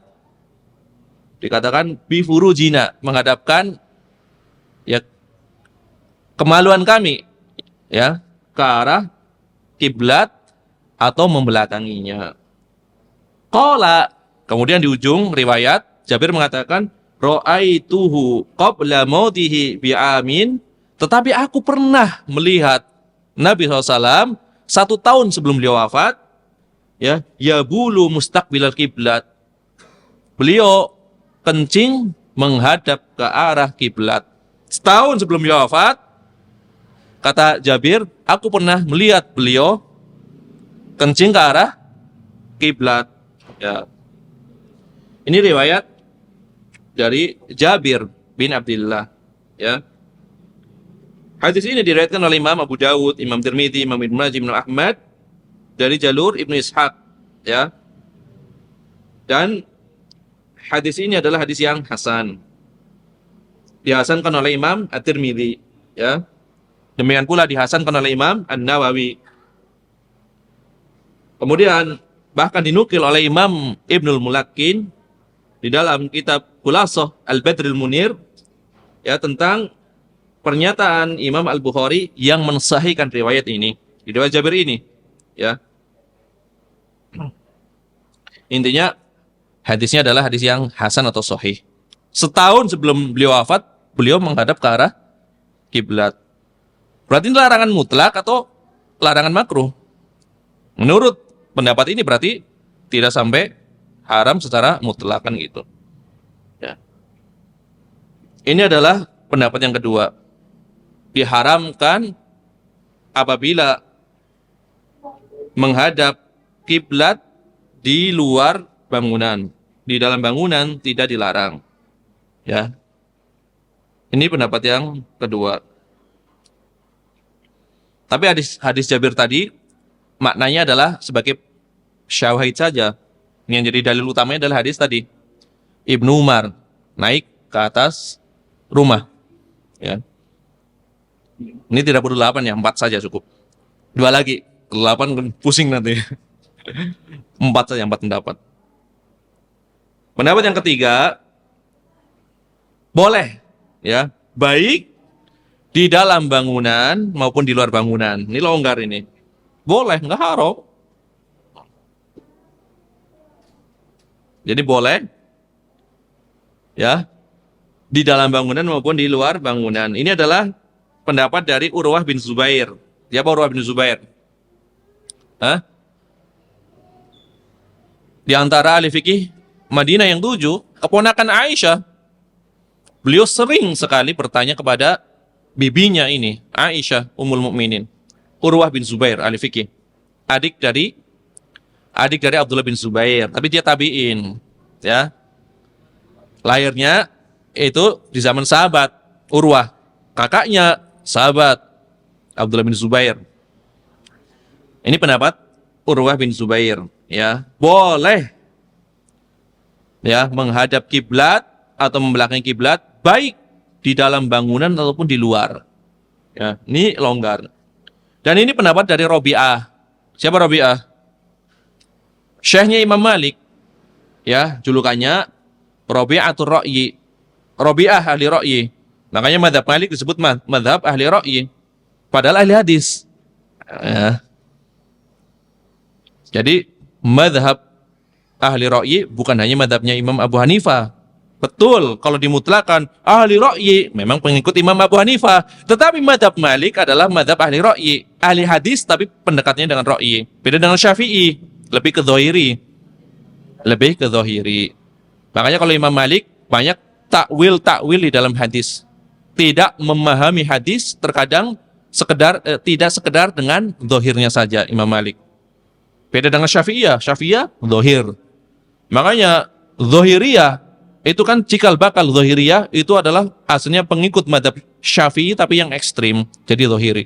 [SPEAKER 1] Dikatakan bifurujina, menghadapkan ya kemaluan kami ya ke arah kiblat atau membelakanginya. Qala, kemudian di ujung riwayat Jabir mengatakan ra'aituhu qabla mautihi bi'amin, tetapi aku pernah melihat Nabi SAW 1 tahun sebelum beliau wafat ya yabulu mustaqbilal kiblat. Beliau kencing menghadap ke arah kiblat. Setahun sebelum beliau wafat, kata Jabir, aku pernah melihat beliau kencing ke arah kiblat. Ya. Ini riwayat dari Jabir bin Abdullah. Ya. Hadis ini diriwayatkan oleh Imam Abu Dawud, Imam Tirmidzi, Imam Ibnu Majah, Imam Ahmad dari jalur Ibnu Ishaq. Ya. Dan hadis ini adalah hadis yang hasan. Dihasankan oleh Imam At-Tirmidzi, ya. Demikian pula dihasankan oleh Imam An-Nawawi. Kemudian bahkan dinukil oleh Imam Ibnul Mulakin di dalam kitab Khulasah Al-Badrul Munir ya tentang pernyataan Imam Al-Bukhari yang mensahihkan riwayat ini, riwayat Jabir ini, ya. Intinya hadisnya adalah hadis yang hasan atau sahih. Setahun sebelum beliau wafat, beliau menghadap ke arah kiblat. Berarti ini larangan mutlak atau larangan makruh? Menurut pendapat ini berarti tidak sampai haram secara mutlak kan gitu. Ya. Ini adalah pendapat yang kedua. Diharamkan apabila menghadap kiblat di luar bangunan. Di dalam bangunan tidak dilarang. Ya. Ini pendapat yang kedua. Tapi hadis Jabir tadi maknanya adalah sebagai syawahid saja. Yang jadi dalil utamanya adalah hadis tadi. Ibnu Umar naik ke atas rumah. Ya. Ini tidak perlu 8 ya, 4 saja cukup. 2 lagi, 8 pusing nanti. 4 saja, 4 pendapat. Pendapat yang ketiga, boleh ya, baik di dalam bangunan maupun di luar bangunan. Ini longgar ini. Boleh, nggak haram. Jadi boleh ya di dalam bangunan maupun di luar bangunan. Ini adalah pendapat dari Urwah bin Zubair. Siapa Urwah bin Zubair? Hah? Di antara ahli fikih Madinah yang 7, keponakan Aisyah. Beliau sering sekali bertanya kepada bibinya ini, Aisyah Ummul Mukminin. Urwah bin Zubair ahli fikih. Adik dari Abdullah bin Zubair, tapi dia tabi'in, ya. Lahirnya itu di zaman sahabat Urwah, kakaknya sahabat Abdullah bin Zubair. Ini pendapat Urwah bin Zubair, ya. Boleh ya menghadap kiblat atau membelakangi kiblat baik di dalam bangunan ataupun di luar. Ya, ini longgar. Dan ini pendapat dari Rabi'ah. Siapa Rabi'ah? Syekhnya Imam Malik. Ya, julukannya Rabi'atul Ra'yi. Rabi'ah ahli ra'yi. Makanya mazhab Malik disebut mazhab ahli ra'yi. Padahal ahli hadis. Ya. Jadi mazhab ahli ra'yi bukan hanya mazhabnya Imam Abu Hanifah. Betul, kalau dimutlakan ahli ra'yi memang pengikut Imam Abu Hanifah. Tetapi mazhab Malik adalah mazhab ahli ra'yi, ahli hadis tapi pendekatnya dengan ra'yi. Beda dengan Syafi'i, lebih ke zahiri. Makanya kalau Imam Malik banyak takwil di dalam hadis. Tidak memahami hadis, terkadang tidak sekedar dengan zahirnya saja Imam Malik. Beda dengan Syafi'iyah zahir. Makanya zahiriyah itu kan cikal bakal zahiriyah itu adalah aslinya pengikut mazhab Syafi'i tapi yang ekstrim, jadi zahiri.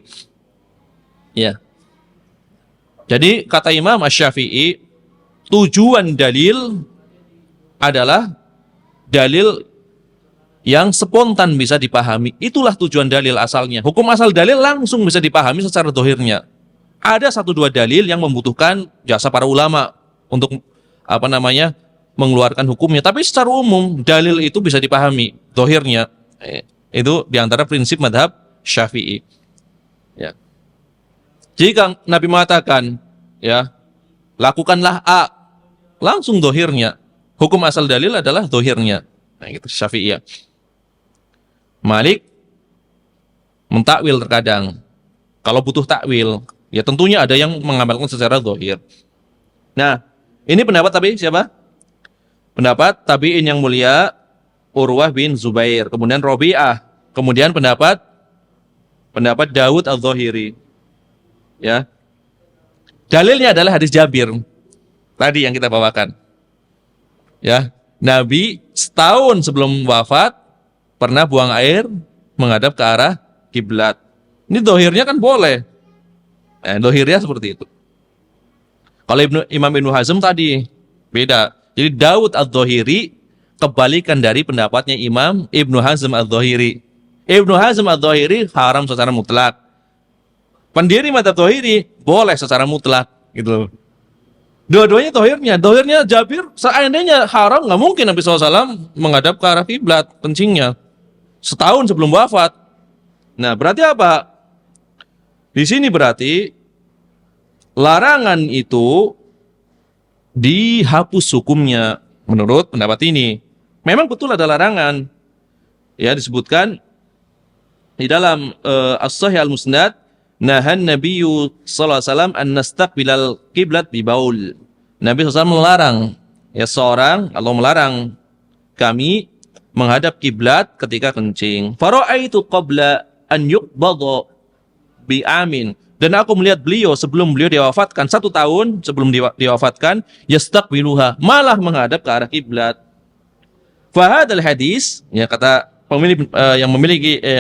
[SPEAKER 1] Ya. Jadi kata Imam Asy-Syafi'i, tujuan dalil adalah dalil yang spontan bisa dipahami. Itulah tujuan dalil asalnya. Hukum asal dalil langsung bisa dipahami secara zahirnya. Ada 1-2 dalil yang membutuhkan jasa para ulama untuk mengeluarkan hukumnya. Tapi secara umum dalil itu bisa dipahami zahirnya. Itu diantara prinsip madhab Syafi'i. Ya. Jika Nabi mengatakan, ya, lakukanlah A, langsung zahirnya. Hukum asal dalil adalah zahirnya. Nah, itu Syafi'iyah. Malik mentakwil terkadang. Kalau butuh takwil, ya tentunya ada yang mengamalkan secara zahir. Nah, ini pendapat tapi siapa? Pendapat tabi'in yang mulia Urwah bin Zubair, kemudian Rabi'ah, kemudian pendapat Daud al-Zahiri. Ya. Dalilnya adalah hadis Jabir tadi yang kita bawakan. Ya, Nabi setahun sebelum wafat pernah buang air menghadap ke arah kiblat. Ini zahirnya kan boleh. Zahirnya seperti itu. Kalau Imam Ibnu Hazm tadi beda. Jadi Daud al-Zahiri kebalikan dari pendapatnya Imam Ibnu Hazm al-Zahiri. Ibnu Hazm al-Zahiri haram secara mutlak. Pendiri mazhab Zahiri boleh secara mutlak, gitu. Dua-duanya zahirnya Jabir seandainya haram nggak mungkin Nabi SAW menghadap ke arah kiblat kencingnya setahun sebelum wafat. Nah, berarti apa? Di sini berarti larangan itu dihapus hukumnya menurut pendapat ini. Memang betul ada larangan. Ya, disebutkan di dalam As-Sahih Al-Musnad, nahan Nabiyyu sallallahu alaihi wasallam an nastaqbilal qiblat bi baul. Nabi SAW melarang Allah melarang kami menghadap kiblat ketika kencing. Fara'aitu qabla an yuqbadha bi amin. Dan aku melihat beliau sebelum beliau diwafatkan, 1 tahun sebelum diwafatkan, yastaqbiluha, malah menghadap ke arah kiblat. Fahadal hadis, ya kata pemilih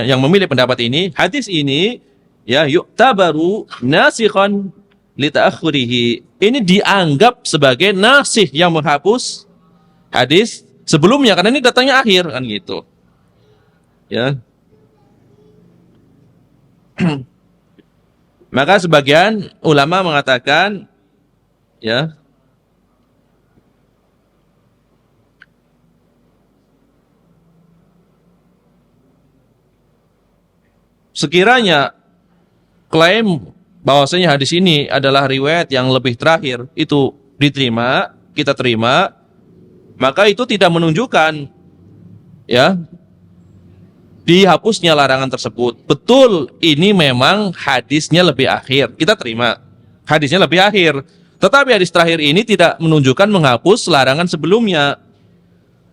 [SPEAKER 1] yang memilih pendapat ini, hadis ini ya yu'tabaru nasikhan li ta'akhurihi. Ini dianggap sebagai nasih yang menghapus hadis sebelumnya karena ini datangnya akhir kan gitu. Ya. Maka sebagian ulama mengatakan ya sekiranya klaim bahwasanya hadis ini adalah riwayat yang lebih terakhir itu diterima, kita terima, maka itu tidak menunjukkan ya dihapusnya larangan tersebut. Betul, ini memang hadisnya lebih akhir, kita terima. Hadisnya lebih akhir. Tetapi hadis terakhir ini tidak menunjukkan menghapus larangan sebelumnya.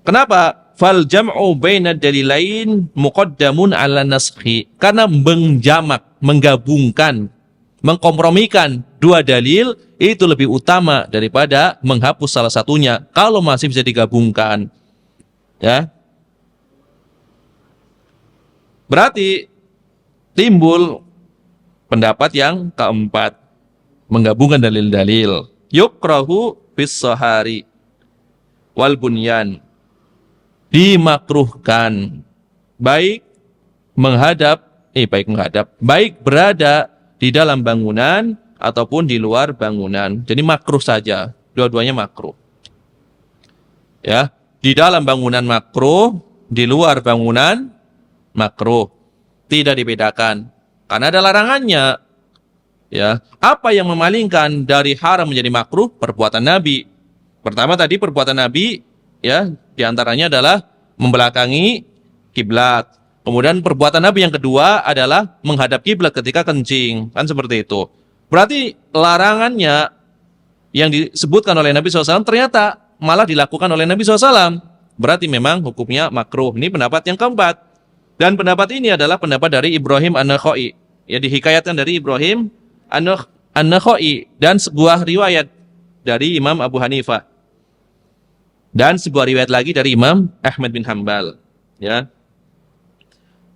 [SPEAKER 1] Kenapa? Fal jam'u baina dalilain muqaddamun 'ala naskhi. Karena menggabungkan, mengkompromikan dua dalil itu lebih utama daripada menghapus salah satunya kalau masih bisa digabungkan. Ya. Berarti timbul pendapat yang keempat, menggabungkan dalil-dalil. Yukrahu bis sahari wal bunyan, dimakruhkan baik berada di dalam bangunan ataupun di luar bangunan. Jadi makruh saja, dua-duanya makruh. Ya, di dalam bangunan makruh, di luar bangunan makruh, tidak dibedakan karena ada larangannya. Ya, apa yang memalingkan dari haram menjadi makruh? Perbuatan Nabi. Pertama tadi perbuatan Nabi, ya, diantaranya adalah membelakangi kiblat. Kemudian perbuatan Nabi yang kedua adalah menghadap kiblat ketika kencing, kan seperti itu. Berarti larangannya yang disebutkan oleh Nabi SAW ternyata malah dilakukan oleh Nabi SAW. Berarti memang hukumnya makruh. Ini pendapat yang keempat. Dan pendapat ini adalah pendapat dari Ibrahim An-Nakhai. Ya, dihikayatkan dari Ibrahim An-Nakhai dan sebuah riwayat dari Imam Abu Hanifah. Dan sebuah riwayat lagi dari Imam Ahmad bin Hanbal. Ya.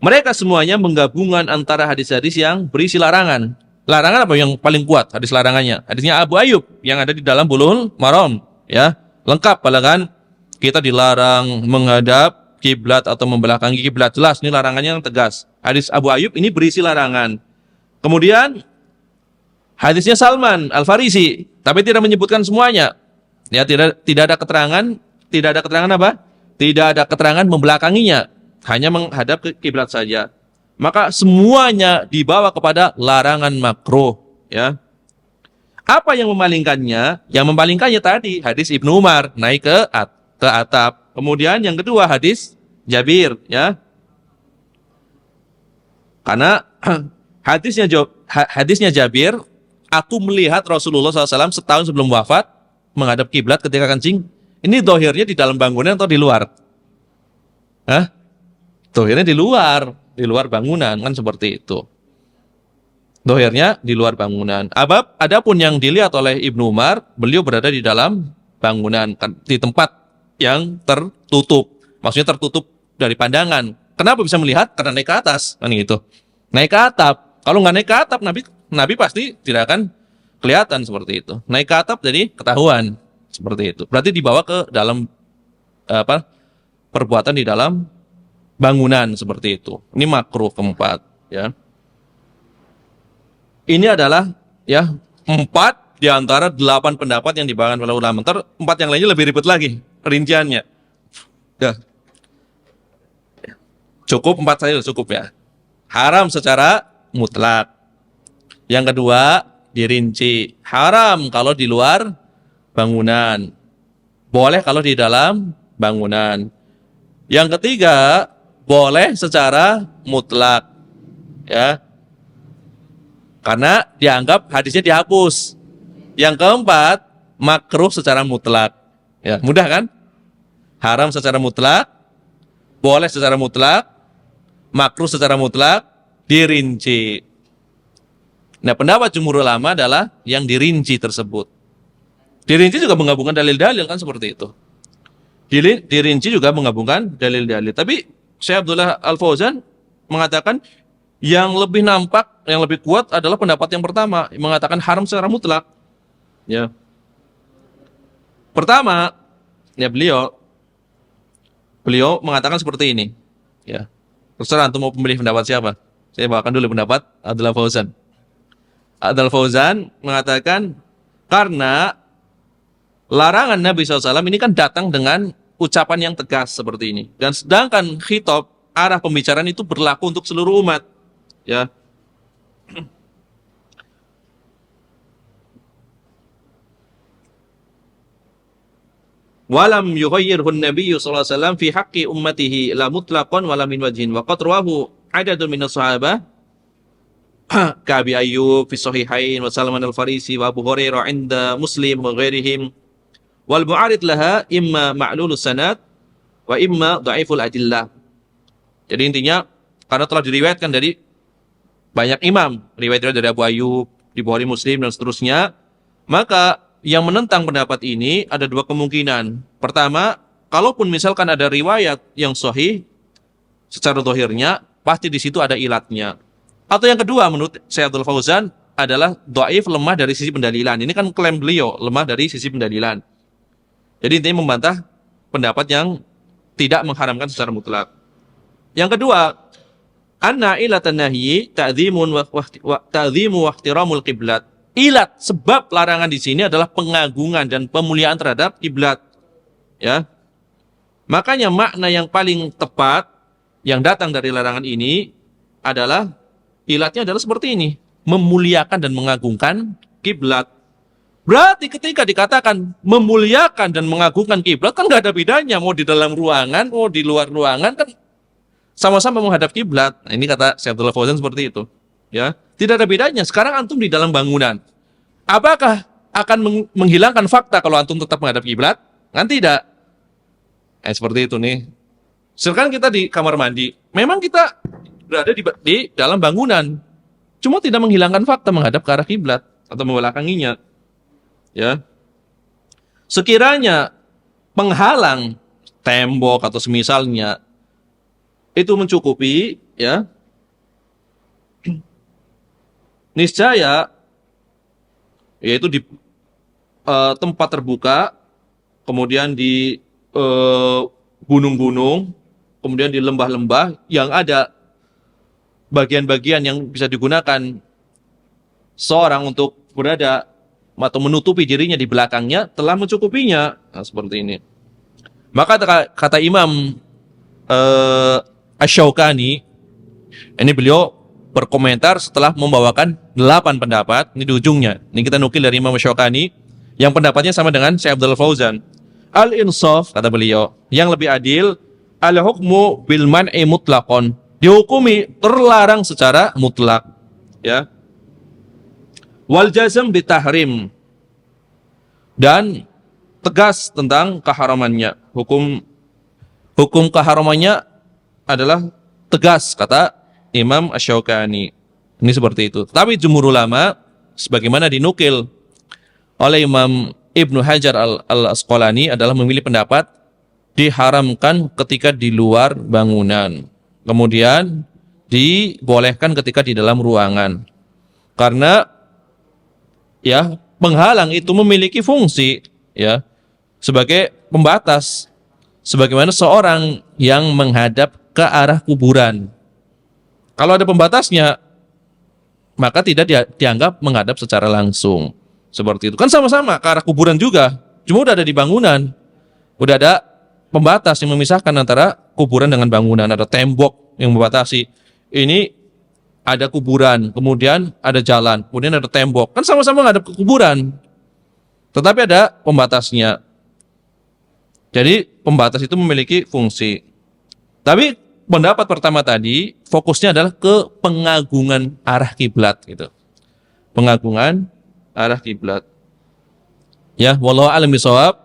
[SPEAKER 1] Mereka semuanya menggabungkan antara hadis-hadis yang berisi larangan. Larangan apa yang paling kuat? Hadis larangannya. Hadisnya Abu Ayyub yang ada di dalam Bulughul Maram. Ya, lengkap bahkan kita dilarang menghadap kiblat atau membelakangi kiblat, jelas ini larangannya yang tegas. Hadis Abu Ayyub ini berisi larangan. Kemudian hadisnya Salman Al-Farisi, tapi tidak menyebutkan semuanya. Ya, tidak ada keterangan tidak ada keterangan apa? Tidak ada keterangan membelakanginya, hanya menghadap ke kiblat saja. Maka semuanya dibawa kepada larangan makruh, ya. Apa yang memalingkannya? Yang memalingkannya tadi hadis Ibnu Umar naik ke atap. Kemudian yang kedua hadis Jabir, ya. Karena hadisnya Jabir, aku melihat Rasulullah SAW setahun sebelum wafat menghadap kiblat ketika kencing. Ini dohirnya di dalam bangunan atau di luar? Hah? Dohirnya di luar bangunan, kan seperti itu. Dohirnya di luar bangunan. Adapun yang dilihat oleh Ibnu Umar, beliau berada di dalam bangunan, di tempat yang tertutup. Maksudnya tertutup dari pandangan. Kenapa bisa melihat? Karena naik ke atas, kan gitu. Naik ke atap. Kalau nggak naik ke atap, Nabi pasti tidak akan kelihatan seperti itu. Naik ke atap jadi ketahuan seperti itu. Berarti dibawa ke dalam perbuatan di dalam bangunan seperti itu. Ini makruh keempat, ya. Ini adalah ya 4 di antara 8 pendapat yang dibawakan oleh ulama. Ntar 4 yang lainnya lebih ribet lagi rinciannya. Ya. Cukup 4 saja cukup ya. Haram secara mutlak. Yang kedua, dirinci. Haram kalau di luar bangunan. Boleh kalau di dalam bangunan. Yang ketiga, boleh secara mutlak. Ya. Karena dianggap hadisnya dihapus. Yang keempat, makruh secara mutlak. Ya, mudah kan? Haram secara mutlak, boleh secara mutlak, makruh secara mutlak, dirinci. Nah, pendapat jumhur ulama adalah yang dirinci tersebut. Dirinci juga menggabungkan dalil-dalil kan seperti itu. Dirinci juga menggabungkan dalil-dalil. Tapi Syekh Abdullah Al-Fauzan mengatakan yang lebih nampak, yang lebih kuat adalah pendapat yang pertama, yang mengatakan haram secara mutlak. Ya. Pertama, ya beliau mengatakan seperti ini. Ya. Terserah antum mau memilih pendapat siapa. Saya bawakan dulu pendapat Abdullah Fauzan. Abdullah Fauzan mengatakan karena larangan Nabi SAW ini kan datang dengan ucapan yang tegas seperti ini. Dan sedangkan khitab, arah pembicaraan itu berlaku untuk seluruh umat. Ya. Walam yughayyirhun nabiyyu sallallahu alaihi wasallam fi haqqi ummatihi la mutlaqan wala min wajhin wa qad rawahu adadun minas sahabah ka Abi Ayyub fi sahihain wa Salman al-Farisi wa Abu Hurairah 'inda Muslim wa ghairihim wal mu'arid laha imma ma'lulus sanad wa imma dha'iful adillah. Jadi intinya karena telah diriwayatkan dari banyak imam, riwayat dari Abu Ayyub, di Bukhari Muslim dan seterusnya, maka yang menentang pendapat ini ada 2 kemungkinan. Pertama, kalaupun misalkan ada riwayat yang sahih secara zahirnya, pasti di situ ada ilatnya. Atau yang kedua, menurut Syekh Abdul Fauzan adalah dhaif, lemah dari sisi pendalilan. Ini kan klaim beliau, lemah dari sisi pendalilan. Jadi intinya membantah pendapat yang tidak mengharamkan secara mutlak. Yang kedua, anna ilatan nahyi ta'dhimun wa ta'dhimu wa ihtiramul qiblat. Ilat, sebab larangan di sini adalah pengagungan dan pemuliaan terhadap kiblat. Ya. Makanya makna yang paling tepat yang datang dari larangan ini adalah ilatnya adalah seperti ini, memuliakan dan mengagungkan kiblat. Berarti ketika dikatakan memuliakan dan mengagungkan kiblat kan nggak ada bedanya, mau di dalam ruangan, mau di luar ruangan kan sama-sama menghadap kiblat. Nah, ini kata Syekh Abdullah Fauzan seperti itu. Ya, tidak ada bedanya. Sekarang antum di dalam bangunan. Apakah akan menghilangkan fakta kalau antum tetap menghadap kiblat? Kan tidak. Seperti itu nih. Sekarang kita di kamar mandi. Memang kita berada di dalam bangunan. Cuma tidak menghilangkan fakta menghadap ke arah kiblat atau membelakanginya. Ya. Sekiranya penghalang tembok atau semisalnya itu mencukupi, ya, niscaya yaitu di tempat terbuka, kemudian di gunung-gunung, kemudian di lembah-lembah yang ada bagian-bagian yang bisa digunakan seorang untuk berada atau menutupi dirinya di belakangnya telah mencukupinya. Nah, seperti ini. Maka kata Imam Asy-Syaukani, ini beliau berkomentar setelah membawakan 8 pendapat. Ini di ujungnya. Ini kita nukil dari Imam Asy-Syaukani yang pendapatnya sama dengan Syekh Abdul Fauzan. Al-insaf, kata beliau, yang lebih adil, al-hukmu bil man'i mutlaqon, dihukumi terlarang secara mutlak, ya. Wal jazm bitahrim, dan tegas tentang keharamannya. Hukum keharamannya adalah tegas, kata Imam Asy-Syaukani. Ini seperti itu. Tapi jumhur ulama, sebagaimana dinukil oleh Imam Ibnu Hajar al-Asqalani, adalah memilih pendapat diharamkan ketika di luar bangunan, kemudian dibolehkan ketika di dalam ruangan. Karena ya, penghalang itu memiliki fungsi, ya, sebagai pembatas, sebagaimana seorang yang menghadap ke arah kuburan. Kalau ada pembatasnya, maka tidak dianggap menghadap secara langsung. Seperti itu. Kan sama-sama ke arah kuburan juga, cuma udah ada di bangunan. Udah ada pembatas yang memisahkan antara kuburan dengan bangunan. Ada tembok yang membatasi. Ini ada kuburan, kemudian ada jalan, kemudian ada tembok. Kan sama-sama menghadap ke kuburan, tetapi ada pembatasnya. Jadi pembatas itu memiliki fungsi. Tapi pendapat pertama tadi fokusnya adalah ke pengagungan arah kiblat, gitu. Pengagungan arah kiblat. Ya, wallahu a'lam bishawab.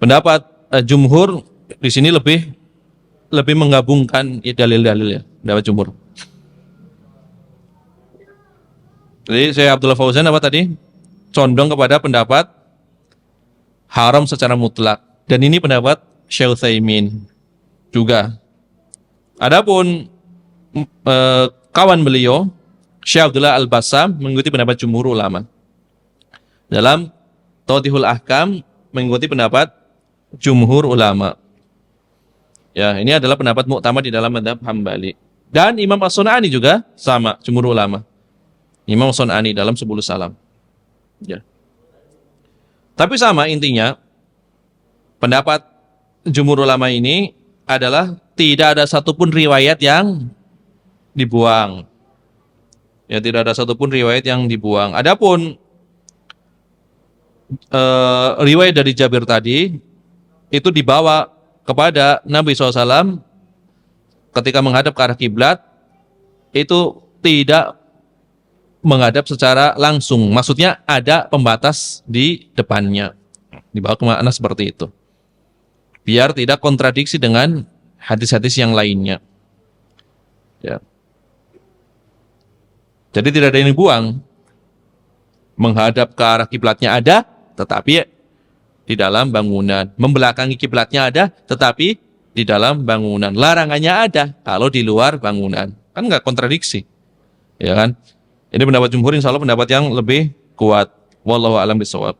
[SPEAKER 1] Pendapat jumhur di sini lebih menggabungkan dalil-dalil, ya, pendapat jumhur. Jadi saya Abdullah Fauzan apa tadi? Condong kepada pendapat haram secara mutlak. Dan ini pendapat Syekh Utsaimin juga. Adapun kawan beliau, Syekh Abdullah Al-Bassam, mengikuti pendapat jumhur ulama. Dalam Tawdihul Ahkam mengikuti pendapat jumhur ulama. Ya, ini adalah pendapat muktamad di dalam mazhab Hambali. Dan Imam As-Sun'ani juga sama, jumhur ulama. Imam As-Sun'ani dalam 10 salam. Ya. Tapi sama intinya, pendapat jumhur ulama ini adalah tidak ada satupun riwayat yang dibuang. Ya, tidak ada satupun riwayat yang dibuang. Adapun riwayat dari Jabir tadi itu dibawa kepada Nabi SAW ketika menghadap ke arah kiblat, itu tidak menghadap secara langsung. Maksudnya ada pembatas di depannya. Dibawa ke makna seperti itu, biar tidak kontradiksi dengan hadis-hadis yang lainnya. Ya. Jadi tidak ada yang dibuang. Menghadap ke arah kiblatnya ada, tetapi di dalam bangunan. Membelakangi kiblatnya ada, tetapi di dalam bangunan. Larangannya ada kalau di luar bangunan. Kan nggak kontradiksi, ya kan? Ini pendapat jumhur, insya Allah pendapat yang lebih kuat. Wallahu a'lam bishawab.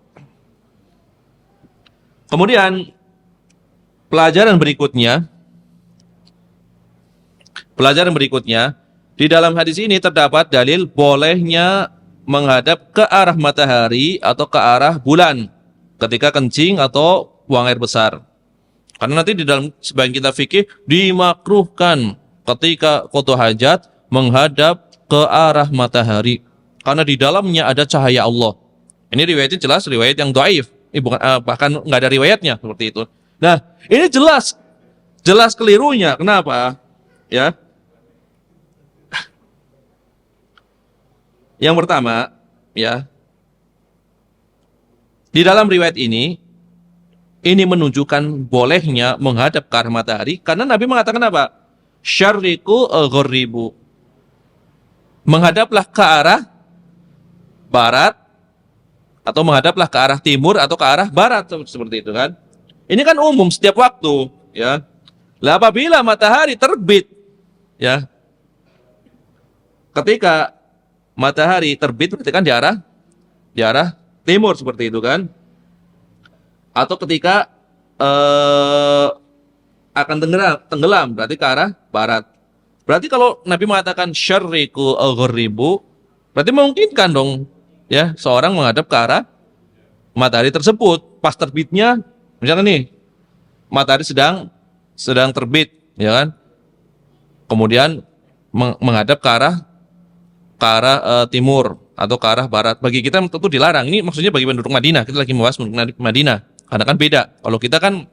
[SPEAKER 1] Kemudian pelajaran berikutnya, di dalam hadis ini terdapat dalil bolehnya menghadap ke arah matahari atau ke arah bulan ketika kencing atau buang air besar. Karena nanti di dalam sebagian kitab fikih dimakruhkan ketika qada hajat menghadap ke arah matahari karena di dalamnya ada cahaya Allah. Ini riwayatnya jelas riwayat yang dhaif. Bahkan nggak ada riwayatnya seperti itu. Nah, ini jelas kelirunya. Kenapa? Ya. Yang pertama, ya, di dalam riwayat ini menunjukkan bolehnya menghadap ke arah matahari karena Nabi mengatakan apa? Syarriqu gharibu. Menghadaplah ke arah barat atau menghadaplah ke arah timur atau ke arah barat, seperti itu kan. Ini kan umum setiap waktu, ya. Lah apabila matahari terbit, ya. Ketika matahari terbit berarti kan di arah timur, seperti itu kan. Atau ketika akan tenggelam berarti ke arah barat. Berarti kalau Nabi mengatakan syarriqu al-gharibu, berarti memungkinkan dong, ya, seorang menghadap ke arah matahari tersebut pas terbitnya. Misalkan nih, matahari sedang terbit, ya kan? Kemudian menghadap ke arah timur atau ke arah barat. Bagi kita tentu dilarang. Ini maksudnya bagi penduduk Madinah. Kita lagi membahas penduduk Madinah. Karena kan beda. Kalau kita kan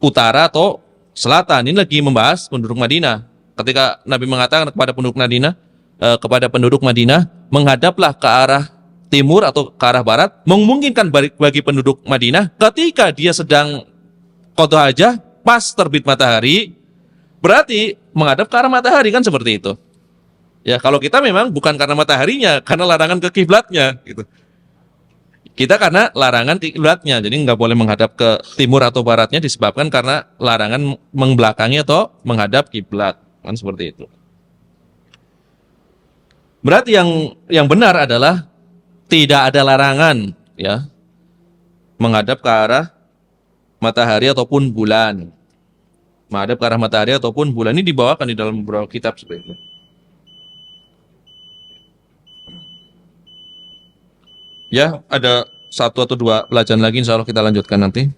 [SPEAKER 1] utara atau selatan. Ini lagi membahas penduduk Madinah. Ketika Nabi mengatakan kepada penduduk Madinah, menghadaplah ke arah timur atau ke arah barat, memungkinkan bagi penduduk Madinah ketika dia sedang qadha hajah pas terbit matahari, berarti menghadap ke arah matahari, kan seperti itu. Ya, kalau kita memang bukan karena mataharinya, karena larangan ke kiblatnya gitu. Kita karena larangan kiblatnya, jadi nggak boleh menghadap ke timur atau baratnya disebabkan karena larangan membelakangi atau menghadap kiblat, kan seperti itu. Berarti yang benar adalah tidak ada larangan, ya, menghadap ke arah matahari ataupun bulan. Menghadap ke arah matahari ataupun bulan ini dibawakan di dalam beberapa kitab sebenarnya. Ya, ada satu atau dua pelajaran lagi, insya Allah kita lanjutkan nanti.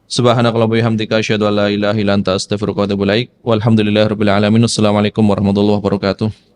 [SPEAKER 1] Subhanakallahumma wa bihamdika asyhadu an la ilaha illa anta astaghfiruka wa atubu ilaik. Walhamdulillahirabbil alamin. Assalamualaikum warahmatullahi wabarakatuh.